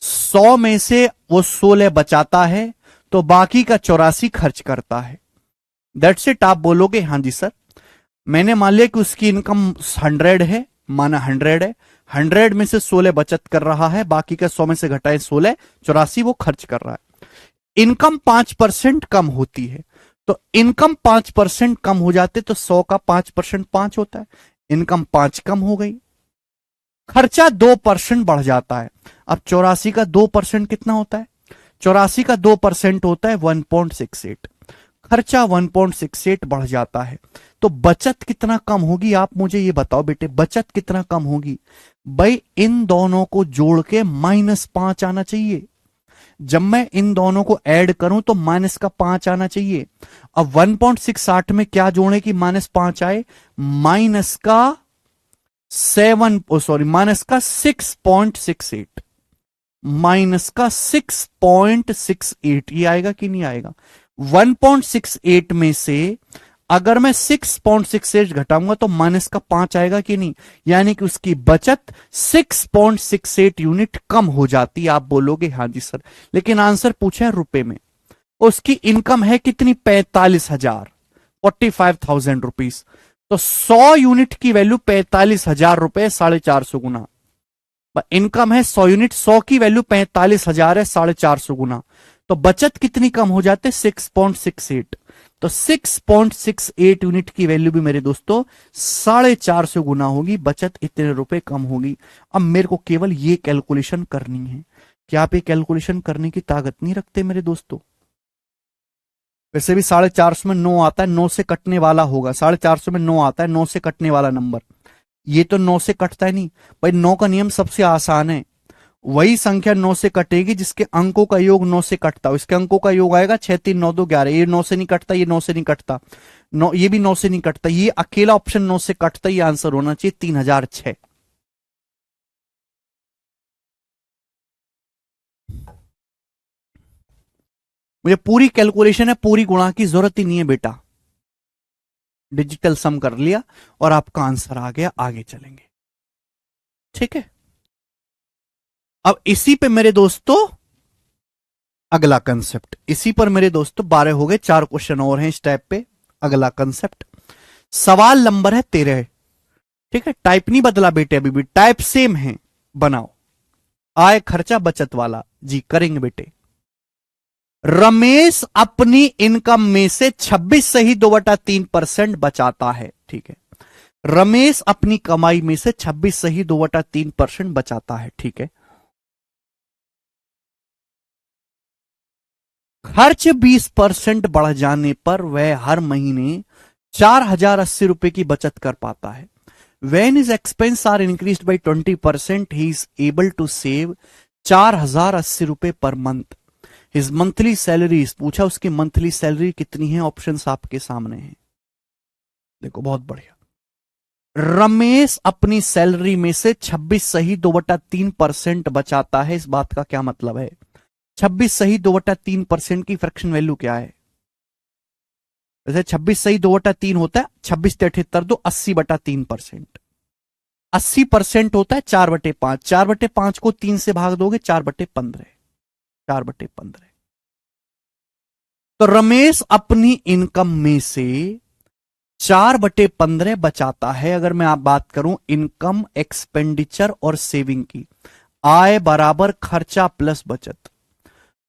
100 में से वो 16 बचाता है, तो बाकी का 84 खर्च करता है। That's it. आप बोलोगे हाँ जी सर, मैंने मान लिया कि उसकी इनकम 100 है, माना 100 है, 100 में से 16 बचत कर रहा है, बाकी का 100 में से घटाए 16, 84 वो खर्च कर रहा है। इनकम 5% कम होती है, तो इनकम 5% कम हो जाते तो 100 का 5% 5 होता है, इनकम 5 कम हो गई। खर्चा 2% बढ़ जाता है। अब 84 का 2% कितना होता है, 84 का 2% होता है 1.68, खर्चा 1.68 बढ़ जाता है। तो बचत कितना कम होगी, आप मुझे ये बताओ बेटे, बचत कितना कम होगी। भाई इन दोनों को जोड़ के -5 आना चाहिए, जब मैं इन दोनों को ऐड करूं तो माइनस का 5 आना चाहिए। अब 1.68 में क्या जोड़े कि -5 आए, माइनस का 6.68, माइनस का 6.68, ये आएगा कि नहीं आएगा। 1.68 में से अगर मैं 6.68 घटाऊंगा तो माइनस का 5 आएगा कि नहीं, यानी कि उसकी बचत 6.68 यूनिट कम हो जाती है। आप बोलोगे हाँ जी सर, लेकिन आंसर पूछा है रुपए में, उसकी इनकम है कितनी, 45,000, 45,000 रुपीज। तो 100 यूनिट की वैल्यू 45,000 रुपए, 450 गुना। इनकम है 100 यूनिट, 100 की वैल्यू 45,000 है, 450 गुना। तो बचत कितनी कम हो जाते, 6.68। तो 6.68 यूनिट की वैल्यू भी मेरे दोस्तों 450 गुना होगी, बचत इतने रुपए कम होगी। अब मेरे को केवल ये कैलकुलेशन करनी है। क्या आप ये कैलकुलेशन करने की ताकत नहीं रखते मेरे दोस्तों। वैसे भी 450 में 9 आता है, 9 से कटने वाला होगा, 450 में 9 आता है, 9 से कटने वाला नंबर, ये तो 9 से कटता है नहीं। भाई 9 का नियम सबसे आसान है, वही संख्या 9 से कटेगी जिसके अंकों का योग 9 से कटता है, इसके अंकों का योग आएगा 6 3 9 2 11। ये 9 से नहीं कटता, ये 9 से नहीं कटता, 9 ये भी 9 से नहीं कटता, ये अकेला ऑप्शन 9 से कटता, ये आंसर होना चाहिए 3006। मुझे पूरी कैलकुलेशन है, पूरी गुणा की जरूरत ही नहीं है बेटा, डिजिटल सम कर लिया और आपका आंसर आ गया। आगे चलेंगे, ठीक है। अब इसी पे मेरे दोस्तों अगला कंसेप्ट, इसी पर मेरे दोस्तों 12 हो गए, 4 क्वेश्चन और हैं इस टाइप पे। अगला कंसेप्ट, सवाल नंबर है 13, ठीक है। टाइप नहीं बदला बेटे, अभी भी टाइप सेम है। बनाओ, आय खर्चा बचत वाला, जी करेंगे बेटे। रमेश अपनी इनकम में से 26 सही 2/3% बचाता है, ठीक है। रमेश अपनी कमाई में से 26 सही 2/3% बचाता है, ठीक है। खर्च 20% बढ़ जाने पर वह हर महीने 4,080 रुपए की बचत कर पाता है। When is expense are increase by 20%, he is able to save 4,080 रुपए per month. His monthly salary, पूछा उसकी मंथली सैलरी कितनी है, ऑप्शंस आपके सामने हैं। देखो बहुत बढ़िया, रमेश अपनी सैलरी में से 26 सही 2/3% बचाता है, इस बात का क्या मतलब है? 26 सही 2/3% की फ्रैक्शन वैल्यू क्या है? जैसे 26 सही 2/3 होता है, 26 से 78 दो, 80/3%। 80% होता है 4/5, 4/5 को 3 से भाग दोगे 4/15, 4/15। तो रमेश अपनी इनकम में से 4/15 बचाता है। अगर मैं आप बात करूं इनकम, एक्सपेंडिचर और सेविंग की, आय बराबर खर्चा प्लस बचत,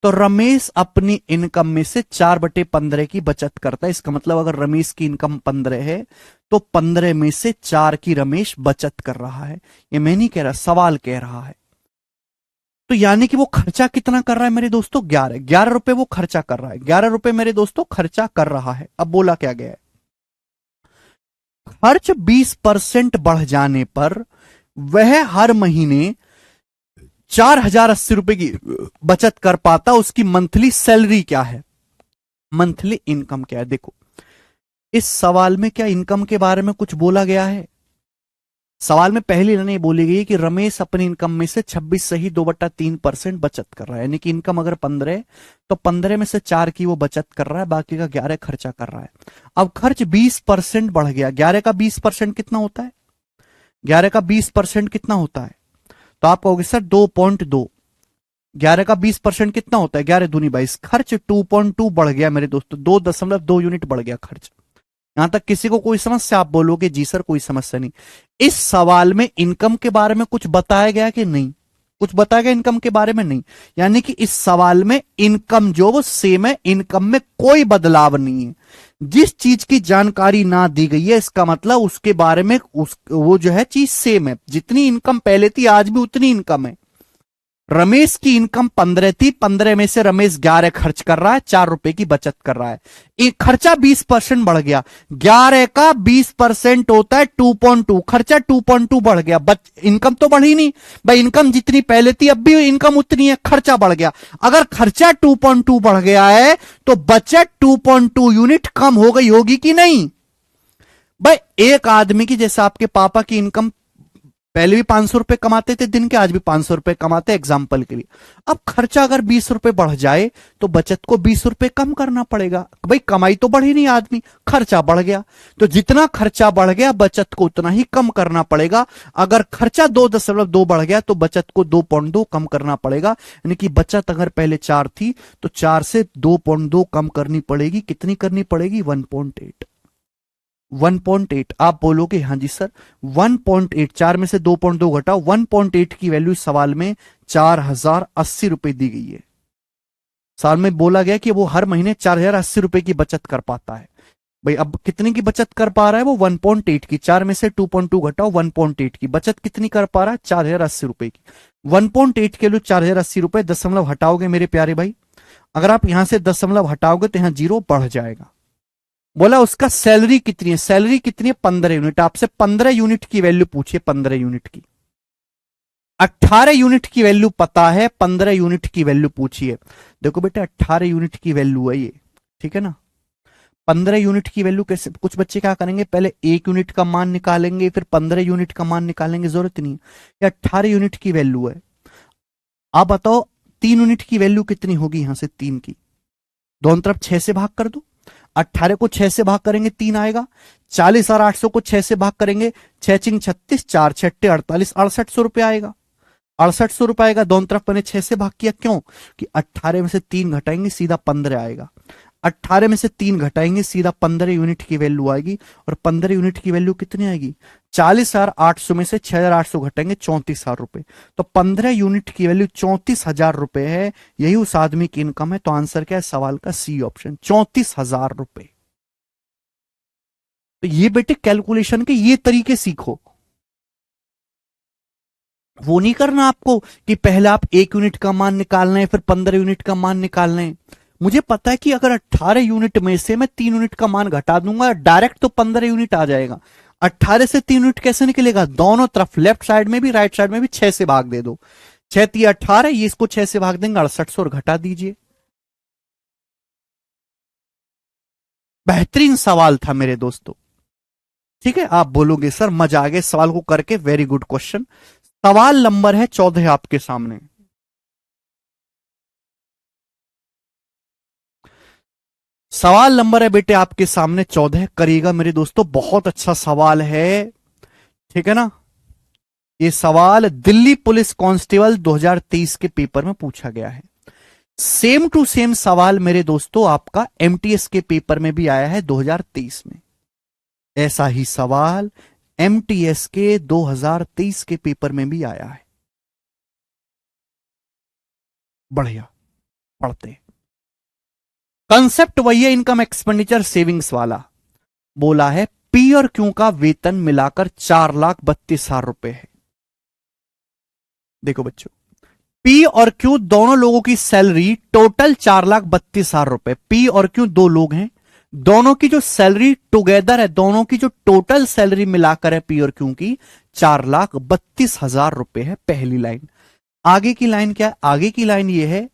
तो रमेश अपनी इनकम में से 4/15 की बचत करता है। इसका मतलब अगर रमेश की इनकम 15 है तो 15 में से 4 की रमेश बचत कर रहा है। ये मैं नहीं कह रहा, सवाल कह रहा है। तो यानी कि वो खर्चा कितना कर रहा है मेरे दोस्तों? 11 रुपए वो खर्चा कर रहा है। 11 रुपए मेरे दोस्तों खर्चा कर रहा है। अब बोला क्या गया है? खर्च 20% बढ़ जाने पर वह हर महीने 4,080 रुपए की बचत कर पाता। उसकी मंथली सैलरी क्या है? मंथली इनकम क्या है? देखो, इस सवाल में क्या इनकम के बारे में कुछ बोला गया है? सवाल में पहली लाइन ये बोली गई कि रमेश अपनी इनकम में से 26 सही 2/3% बचत कर रहा है। यानी कि इनकम अगर 15 है तो 15 में से 4 की वो बचत कर रहा है, बाकी का 11 खर्चा कर रहा है। अब खर्च 20% बढ़ गया। 11 का 20% कितना होता है? 11 का 20% कितना होता है? तो आप कहोगे सर 2.2। 11 का 20% कितना होता है? 11 दूनी 22। खर्च 2.2 बढ़ गया मेरे दोस्तों, 2.2 यूनिट बढ़ गया खर्च। यहां तक किसी को कोई समस्या? आप बोलोगे जी सर कोई समस्या नहीं। इस सवाल में इनकम के बारे में कुछ बताया गया कि नहीं? कुछ बताया गया इनकम के बारे में? नहीं। यानी कि इस सवाल में इनकम जो वो सेम है, इनकम में कोई बदलाव नहीं है। जिस चीज की जानकारी ना दी गई है इसका मतलब उसके बारे में वो जो है चीज सेम है। जितनी इनकम पहले थी आज भी उतनी इनकम है। रमेश की इनकम 15 थी, 15 में से रमेश 11 खर्च कर रहा है, 4 रुपए की बचत कर रहा है। एक खर्चा 20% बढ़ गया। 11 का 20% होता है 2.2, खर्चा 2.2 बढ़ गया, इनकम तो बढ़ी नहीं भाई। इनकम जितनी पहले थी अब भी इनकम उतनी है, खर्चा बढ़ गया। अगर खर्चा 2.2 बढ़ गया है तो बचत 2.2 यूनिट कम हो गई होगी कि नहीं? भाई एक आदमी की, जैसे आपके पापा की इनकम पहले भी 500 रुपए कमाते थे दिन के, आज भी 500 रुपए कमाते, एग्जाम्पल के लिए। अब खर्चा अगर 20 रुपए बढ़ जाए तो बचत को 20 रुपए कम करना पड़ेगा। भाई कमाई तो बढ़ी नहीं आदमी, खर्चा बढ़ गया, तो जितना खर्चा बढ़ गया बचत को उतना ही कम करना पड़ेगा। अगर खर्चा 2.2 बढ़ गया तो बचत को 2.2 कम करना पड़ेगा। यानी कि बचत अगर पहले 4 थी तो 4 से 2.2 कम करनी पड़ेगी। कितनी करनी पड़ेगी? 1.8। 1.8। आप बोलोगे हाँ जी सर 1.8, 4 में से 2.2 घटाओ, 1.8 की वैल्यू सवाल में 4,080 रुपए दी गई है। साल में बोला गया कि वो हर महीने 4,080 रुपए की बचत कर पाता है। भाई अब कितने की बचत कर पा रहा है वो? 1.8 की। 4 में से 2.2 घटाओ, 1.8 की बचत कितनी कर पा रहा है? 4,080 रुपए की। 1.8 के लिए 4,080 रुपए, दशमलव हटाओगे मेरे प्यारे भाई। अगर आप यहां से दशमलव हटाओगे तो यहां जीरो बढ़ जाएगा। बोला उसका सैलरी कितनी है? सैलरी कितनी है? 15 यूनिट। आपसे 15 यूनिट की वैल्यू पूछिए, 15 यूनिट की। 18 यूनिट की वैल्यू पता है, 15 यूनिट की वैल्यू पूछिए। देखो बेटा 18 यूनिट की वैल्यू है ये, ठीक है ना? 15 यूनिट की वैल्यू कैसे? कुछ बच्चे क्या करेंगे, पहले 1 यूनिट का मान निकालेंगे फिर 15 यूनिट का मान निकालेंगे, जरूरत नहीं। ये 18 यूनिट की वैल्यू है। आप बताओ 3 यूनिट की वैल्यू कितनी होगी? यहां से 3 की दोनों तरफ 6 से भाग कर दो। 18 को 6 से भाग करेंगे 3 आएगा। 40,800 को 6 से भाग करेंगे, 6 चिंग 36, 4 छट्टे 48, 6800 रुपये आएगा। 6800 रुपये आएगा। दोनों तरफ मैंने 6 से भाग किया, क्यों? कि 18 में से 3 घटाएंगे सीधा 15 आएगा। 18 में से 3 घटाएंगे सीधा 15 यूनिट की वैल्यू आएगी। और 15 यूनिट की वैल्यू कितनी आएगी? 40,800 में से 6,800 घटाएंगे 34,000 रुपए। तो 15 यूनिट की वैल्यू 34,000 रुपए है। यही उस आदमी की इनकम है। तो आंसर क्या है सवाल का? सी ऑप्शन, 34,000 रुपए। तो ये बेटे कैलकुलेशन के ये तरीके सीखो। वो नहीं करना आपको कि पहले आप 1 यूनिट का मान निकालना है फिर 15 यूनिट का मान निकालना है। मुझे पता है कि अगर 18 यूनिट में से मैं 3 यूनिट का मान घटा दूंगा डायरेक्ट तो 15 यूनिट आ जाएगा। 18 से 3 यूनिट कैसे निकलेगा? दोनों तरफ लेफ्ट साइड में भी राइट साइड में भी 6 से भाग दे दो। 6 3 18, ये इसको 6 से भाग देंगे 6800 और घटा दीजिए। बेहतरीन सवाल था मेरे दोस्तों। ठीक है, आप बोलोगे सर मजा आ गया सवाल को करके, वेरी गुड क्वेश्चन। सवाल नंबर है 14 आपके सामने। सवाल नंबर है बेटे आपके सामने 14, करिएगा मेरे दोस्तों, बहुत अच्छा सवाल है, ठीक है ना। ये सवाल दिल्ली पुलिस कांस्टेबल 2023 के पेपर में पूछा गया है। सेम टू सेम सवाल मेरे दोस्तों आपका एमटीएस के पेपर में भी आया है 2023 में। ऐसा ही सवाल एमटीएस के 2023 के पेपर में भी आया है। बढ़िया, पढ़ते। कंसेप्ट वही है, इनकम एक्सपेंडिचर सेविंग्स वाला। बोला है पी और क्यू का वेतन मिलाकर 4,32,000 रुपए है। देखो बच्चों, पी और क्यू दोनों लोगों की सैलरी टोटल 4,32,000 रुपए। पी और क्यू दो लोग हैं, दोनों की जो सैलरी टुगेदर है, दोनों की जो टोटल सैलरी मिलाकर है पी और क्यू की 4,32,000 रुपए है। पहली लाइन। आगे की लाइन क्या है? आगे की लाइन ये है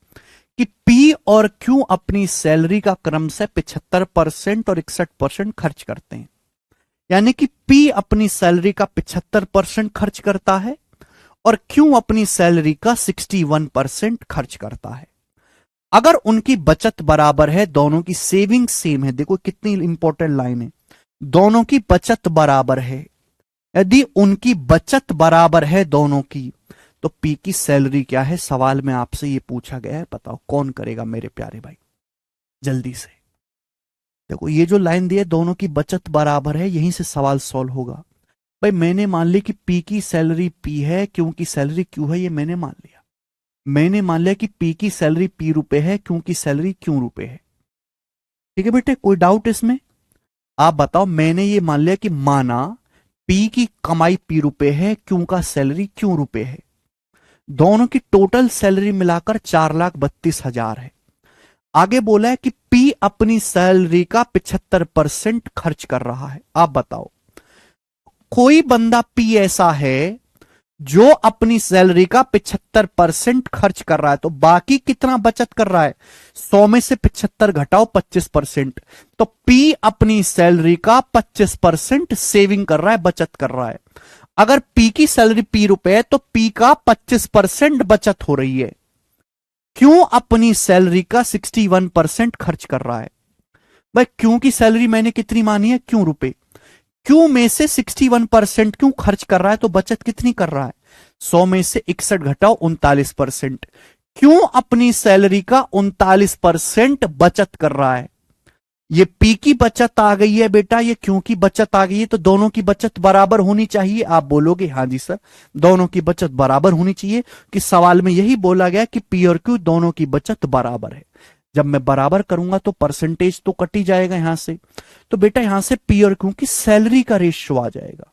कि पी और क्यू अपनी सैलरी का क्रम से 75% और 61% खर्च करते हैं। यानी कि पी अपनी सैलरी का 75% खर्च करता है और क्यू अपनी सैलरी का 61% खर्च करता है। अगर उनकी बचत बराबर है, दोनों की सेविंग सेम है, देखो कितनी इंपॉर्टेंट लाइन है, दोनों की बचत बराबर है। यदि उनकी बचत बराबर है दोनों की, तो पी की सैलरी क्या है? सवाल में आपसे ये पूछा गया है, बताओ कौन करेगा मेरे प्यारे भाई, जल्दी से। देखो ये जो लाइन दी है, दोनों की बचत बराबर है, यहीं से सवाल सॉल्व होगा। भाई मैंने मान ली कि पी की सैलरी पी है, क्यू की सैलरी क्यू है, ये मैंने मान लिया। मैंने मान लिया कि पी की सैलरी पी रुपए है, क्यू की सैलरी क्यू रुपए है। ठीक है बेटे, कोई डाउट इसमें? आप बताओ, मैंने ये मान लिया कि माना पी की कमाई पी रुपए है, क्यू का सैलरी क्यू रुपए है, दोनों की टोटल सैलरी मिलाकर 4,32,000 है। आगे बोला है कि पी अपनी सैलरी का 75% खर्च कर रहा है। आप बताओ, कोई बंदा पी ऐसा है जो अपनी सैलरी का 75% खर्च कर रहा है, तो बाकी कितना बचत कर रहा है? 100 में से 75 घटाओ 25%, तो पी अपनी सैलरी का 25% सेविंग कर रहा है, बचत कर रहा है। अगर पी की सैलरी पी रुपए है तो पी का 25% बचत हो रही है। क्यों अपनी सैलरी का 61% खर्च कर रहा है? भाई क्यों की सैलरी मैंने कितनी मानी है? क्यों रुपए। क्यों में से 61% क्यों खर्च कर रहा है, तो बचत कितनी कर रहा है? 100 में से 61 घटाओ 39%। क्यों अपनी सैलरी का 39% बचत कर रहा है? ये पी की बचत आ गई है बेटा, ये क्यों की बचत आ गई है, तो दोनों की बचत बराबर होनी चाहिए। आप बोलोगे हाँ जी सर, दोनों की बचत बराबर होनी चाहिए, कि सवाल में यही बोला गया कि पी और क्यू दोनों की बचत बराबर है। जब मैं बराबर करूंगा तो परसेंटेज तो कट ही जाएगा यहां से, तो बेटा यहां से पी और क्यू की सैलरी का रेशियो आ जाएगा,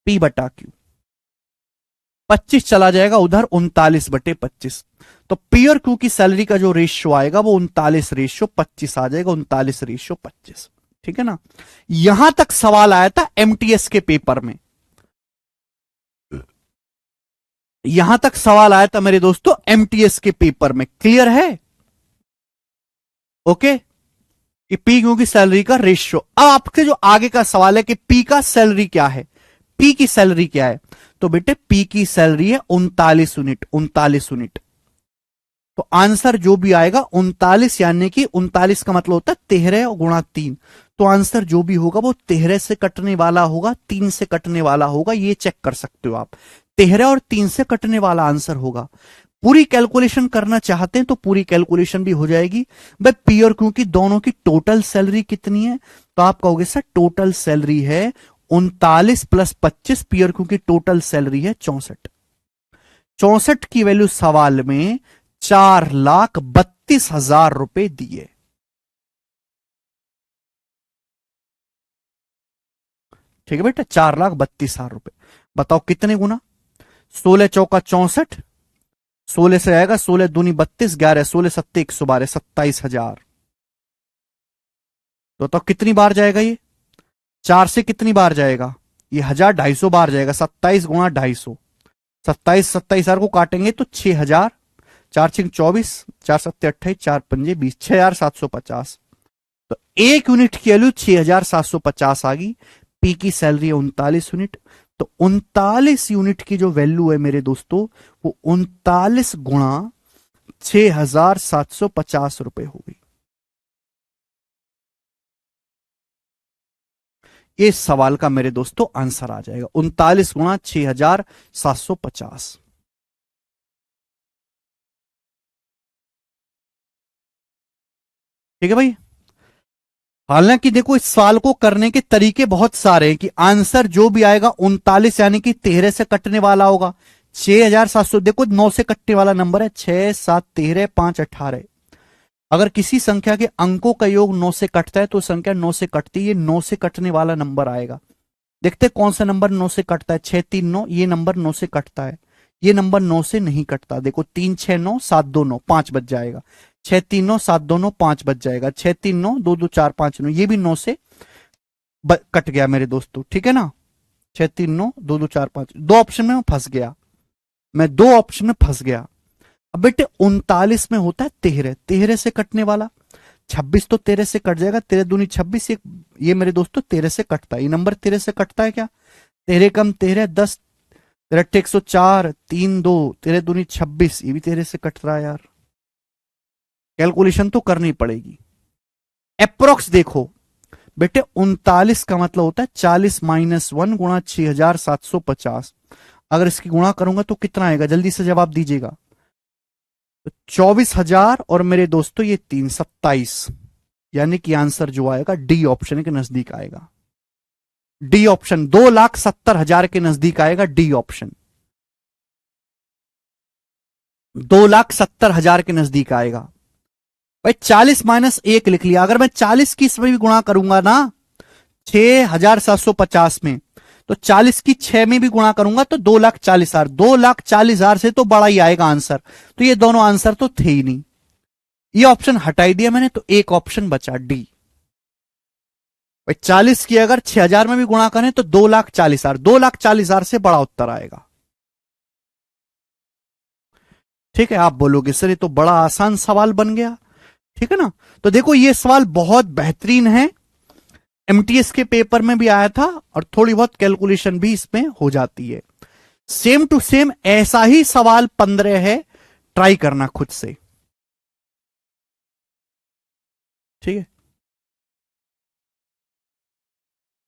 पी बटा क्यू। 25 चला जाएगा उधर, 39/25। तो पी और क्यू की सैलरी का जो रेशियो आएगा वो 39/25 आ जाएगा, 39/25। ठीक है ना। यहां तक सवाल आया था एमटीएस के पेपर में, यहां तक सवाल आया था मेरे दोस्तों एमटीएस के पेपर में। क्लियर है? ओके, कि पी क्यू की सैलरी का रेशियो। अब आपके जो आगे का सवाल है कि पी का सैलरी क्या है, पी की सैलरी क्या है, तो बेटे पी की सैलरी है 39 यूनिट, 39 यूनिट। तो आंसर जो भी आएगा 39, यानी कि 39 का मतलब होता है 13 गुणा 3, तो आंसर जो भी होगा वो 13 से कटने वाला होगा, 3 से कटने वाला होगा, ये चेक कर सकते हो आप। 13 और 3 से कटने वाला आंसर होगा। पूरी कैलकुलेशन करना चाहते हैं तो पूरी कैलकुलेशन भी हो जाएगी। भाई पी और क्यू की दोनों की टोटल सैलरी कितनी है, तो आप कहोगे सर टोटल सैलरी है 39 + 25, पी और क्यू की टोटल सैलरी है 64। 64 की वैल्यू सवाल में 4,32,000 रुपए दिए। ठीक है बेटा, 4,32,000 रुपए। बताओ कितने गुना? 16 चौका 64, 16 से आएगा 16 दूनी 32, 11 16 सत्ते 112, 27,000। तो बताओ कितनी बार जाएगा ये? 4 से कितनी बार जाएगा ये? 1,000, 250 बार जाएगा। 27 गुणा 250, 27,000 को काटेंगे तो 6,000, 4 6 24, 4 7 28, 4 5 20, 6,750। तो एक यूनिट की वैल्यू 6,750 आ गई। पी की सैलरी है 39 यूनिट, तो 39 यूनिट की जो वैल्यू है मेरे दोस्तों वो 39 गुणा 6,750 रुपए हो गई। ये सवाल का मेरे दोस्तों आंसर आ जाएगा 39 गुणा 6,750। ठीक है भाई। हालांकि देखो इस सवाल को करने के तरीके बहुत सारे हैं कि आंसर जो भी आएगा 39 यानी कि 13 से कटने वाला होगा। 6,700 देखो 9 से कटने वाला नंबर है, 6 7 13 5 18। अगर किसी संख्या के अंकों का योग 9 से कटता है तो संख्या 9 से कटती है, ये 9 से कटने वाला नंबर आएगा। देखते कौन सा नंबर 9 से कटता है। 6 3 9, ये नंबर 9 से कटता है। ये नंबर 9 से नहीं कटता। देखो 3 6 9 7 2 9 5 बच जाएगा। 6 3 9 7 2 9 5 बच जाएगा। 6 3 9 2 2 4 5 9, ये भी 9 से कट गया मेरे दोस्तों। ठीक है ना। 6 3 9 2 2 4 5, दो ऑप्शन में मैं फंस गया, मैं दो ऑप्शन में फंस गया। अब बेटे 39 में होता है 13, 13 से कटने वाला। 26 तो 13 से कट जाएगा, 13 दूनी 26, ये मेरे दोस्तों 13 से कटता है। ये नंबर 13 से कटता है क्या। 13 कम 13 10, 13 104 3 2, 13 दूनी 26, ये भी 13 से कट रहा है यार। कैलकुलेशन तो करनी पड़ेगी। अप्रोक्स देखो बेटे 39 का मतलब होता है 40 माइनस 1 गुणा 6,750। अगर इसकी गुणा करूंगा तो कितना आएगा, जल्दी से जवाब दीजिएगा। तो 24,000 और मेरे दोस्तों ये 3 27, यानी कि आंसर जो आएगा डी ऑप्शन के नजदीक आएगा। डी ऑप्शन 2,70,000 के नजदीक आएगा। डी ऑप्शन 2,70,000 के नजदीक आएगा। भाई 40 माइनस 1 लिख लिया। अगर मैं 40 की इसमें भी गुणा करूंगा ना 6,750 में, तो 40 की 6 में भी गुणा करूंगा तो 2,40,000। 2,40,000 से तो बड़ा ही आएगा आंसर। तो ये दोनों आंसर तो थे ही नहीं, ये ऑप्शन हटाई दिया मैंने, तो एक ऑप्शन बचा डी। भाई 40 की अगर 6,000 में भी गुणा करें तो 2,40,000, 2,40,000 से बड़ा उत्तर आएगा। ठीक है। आप बोलोगे सर ये तो बड़ा आसान सवाल बन गया। ठीक है ना। तो देखो ये सवाल बहुत बेहतरीन है, एमटीएस के पेपर में भी आया था और थोड़ी बहुत कैलकुलेशन भी इसमें हो जाती है। सेम टू सेम ऐसा ही सवाल 15 है, ट्राई करना खुद से। ठीक है।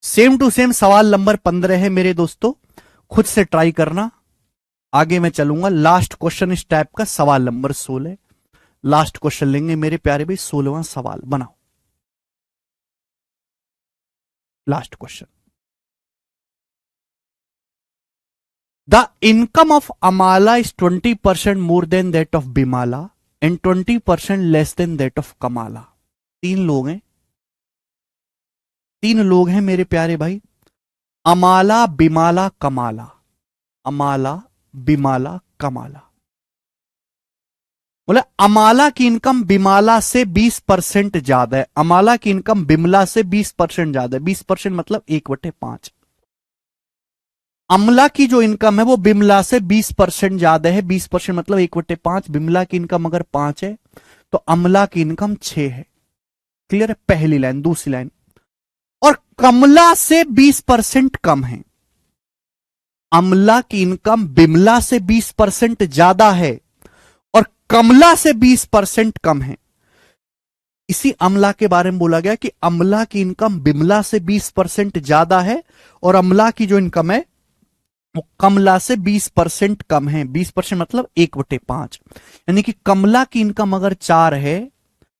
सेम टू सेम सवाल नंबर 15 है मेरे दोस्तों, खुद से ट्राई करना। आगे मैं चलूंगा। लास्ट क्वेश्चन इस टाइप का सवाल नंबर 16, लास्ट क्वेश्चन लेंगे मेरे प्यारे भाई। 16वां सवाल बनाओ। Last question. The income of Amala is 20% more than that of Bimala and 20% less than that of Kamala. तीन लोग हैं, तीन लोग हैं मेरे प्यारे भाई। अमाला बिमाला कमाला, अमाला बिमाला कमाला। बोले अमाला की इनकम बिमाला से 20% ज्यादा है। अमाला की इनकम बिमला से 20% ज्यादा है। 20% मतलब 1/5। अमला की जो इनकम है वो बिमला से 20% ज्यादा है। 20% मतलब 1/5। बिमला की इनकम अगर 5 है तो अमला की इनकम 6 है। क्लियर है। पहली लाइन। दूसरी लाइन, और कमला से 20% कम है। अमला की इनकम बिमला से 20% ज्यादा है और कमला से 20% कम है। इसी अमला के बारे में बोला गया कि अमला की इनकम बिमला से 20% ज्यादा है और अमला की जो इनकम है वो कमला से 20% कम है। 20% मतलब 1/5। यानी कि कमला की इनकम अगर 4 है,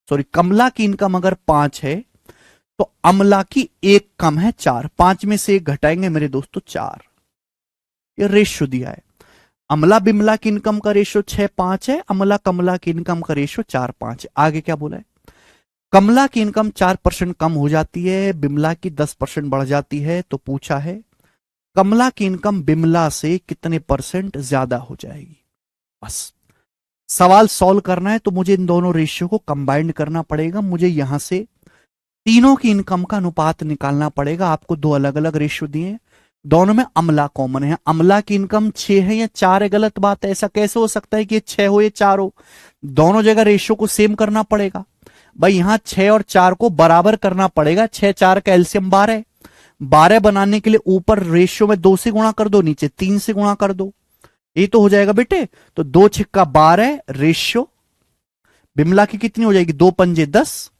सॉरी कमला की इनकम अगर 5 है तो अमला की 1 कम है 4। 5 में से 1 घटाएंगे मेरे दोस्तों 4। ये रेशियो दिया है। अमला बिमला की इनकम का रेशियो 6-5 है, अमला कमला की इनकम का रेशियो 4-5 है। आगे क्या बोला है, कमला की इनकम 4% कम हो जाती है, बिमला की 10% बढ़ जाती है। तो पूछा है कमला की इनकम बिमला से कितने % ज्यादा हो जाएगी। बस सवाल सॉल्व करना है तो मुझे इन दोनों रेशियो को कंबाइंड करना पड़ेगा। मुझे यहां से तीनों की इनकम का अनुपात निकालना पड़ेगा। आपको दो अलग अलग रेशियो दिए, दोनों में अमला कॉमन है। अमला की इनकम 6 है या 4 है, गलत बात है। ऐसा कैसे हो सकता है कि ये 6 हो या 4 हो। दोनों जगह रेशियो को सेम करना पड़ेगा। भाई यहां 6 और 4 को बराबर करना पड़ेगा। 6 4 का एलसीएम 12 है, 12 बनाने के लिए ऊपर रेशियो में 2 से गुणा कर दो, नीचे 3 से गुणा कर दो, ये तो हो जाएगा बेटे। तो 2 छिक्का 12 रेशियो बिमला की कितनी हो जाएगी, 2 पंजे 10।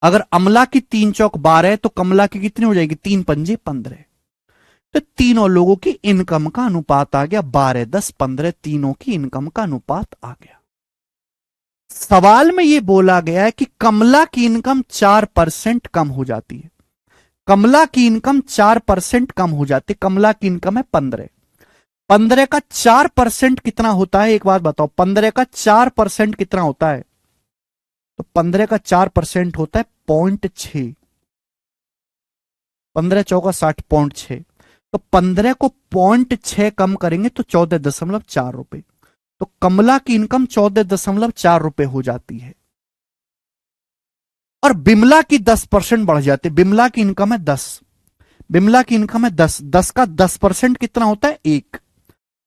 अगर अमला की 3 चौक 12 तो कमला की कितनी हो जाएगी, 3 पंजे 15। तो तीनों लोगों की इनकम का अनुपात आ गया 12, 10, 15, तीनों की इनकम का अनुपात आ गया। सवाल में यह बोला गया है कि कमला की इनकम 4% कम हो जाती है। कमला की इनकम 4% कम हो जाती है। कमला की इनकम है 15। 15 का 4% कितना होता है, एक बात बताओ, 15 का 4% कितना होता है? तो 15 का 4% होता है 0.6। 15 चौका 60, 0.6। तो 15 को 0.6 कम करेंगे तो 14.4 रुपए। तो कमला की इनकम 14.4 रुपए हो जाती है और बिमला की 10% बढ़ जाती है। बिमला की इनकम है 10। बिमला की इनकम है 10। 10 का 10% कितना होता है, 1।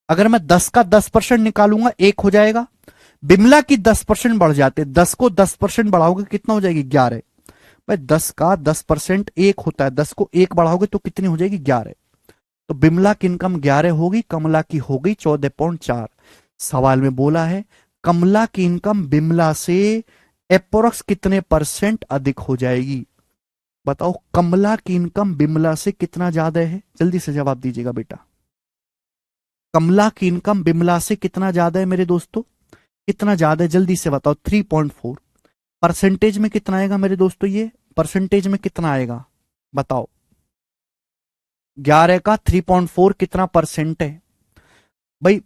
अगर मैं 10 का 10% निकालूंगा 1 हो जाएगा। बिमला की 10% बढ़ जाते, 10 को 10% बढ़ाओगे कितना हो जाएगी, 11। भाई 10 का 10% 1 होता है, 10 को 1 बढ़ाओगे तो कितनी हो जाएगी, 11। तो बिमला की इनकम 11 होगी, कमला की हो गई 14.4। सवाल में बोला है कमला की इनकम बिमला से एप्रोक्स कितने % अधिक हो जाएगी। बताओ कमला की इनकम बिमला से कितना ज्यादा है, जल्दी से जवाब दीजिएगा बेटा। कमला की इनकम बिमला से कितना ज्यादा है मेरे दोस्तों, कितना ज्यादा है, जल्दी से बताओ। 3.4। परसेंटेज में कितना आएगा मेरे दोस्तों, ये परसेंटेज में कितना आएगा बताओ। 11 का 3.4 कितना % है भाई।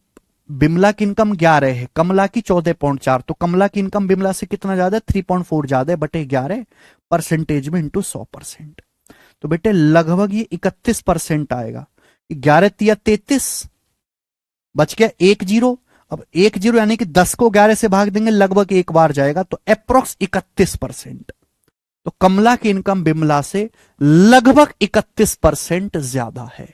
बिमला की इनकम 11 है, कमला की 14.4। तो कमला की इनकम बिमला से कितना ज्यादा है, 3.4 ज्यादा है बटे 11 परसेंटेज में इंटू 100%। तो बेटे लगभग ये 31% आएगा। 11 तिया 33, बच गया 1 जीरो। अब 1 जीरो यानी कि 10 को 11 से भाग देंगे, लगभग एक बार जाएगा, तो अप्रोक्स 31%। तो कमला की इनकम बिमला से लगभग 31% ज्यादा है।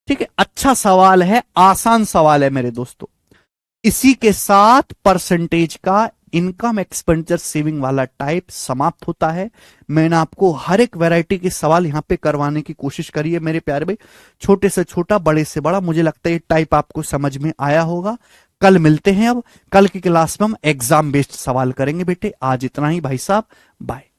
ठीक है, अच्छा सवाल है, आसान सवाल है मेरे दोस्तों। इसी के साथ परसेंटेज का इनकम एक्सपेंडिचर सेविंग वाला टाइप समाप्त होता है। मैंने आपको हर एक वैरायटी के सवाल यहां पे करवाने की कोशिश करी है मेरे प्यारे भाई, छोटे से छोटा बड़े से बड़ा। मुझे लगता है ये टाइप आपको समझ में आया होगा। कल मिलते हैं। अब कल की क्लास में हम एग्जाम बेस्ड सवाल करेंगे बेटे। आज इतना ही भाई साहब, बाय।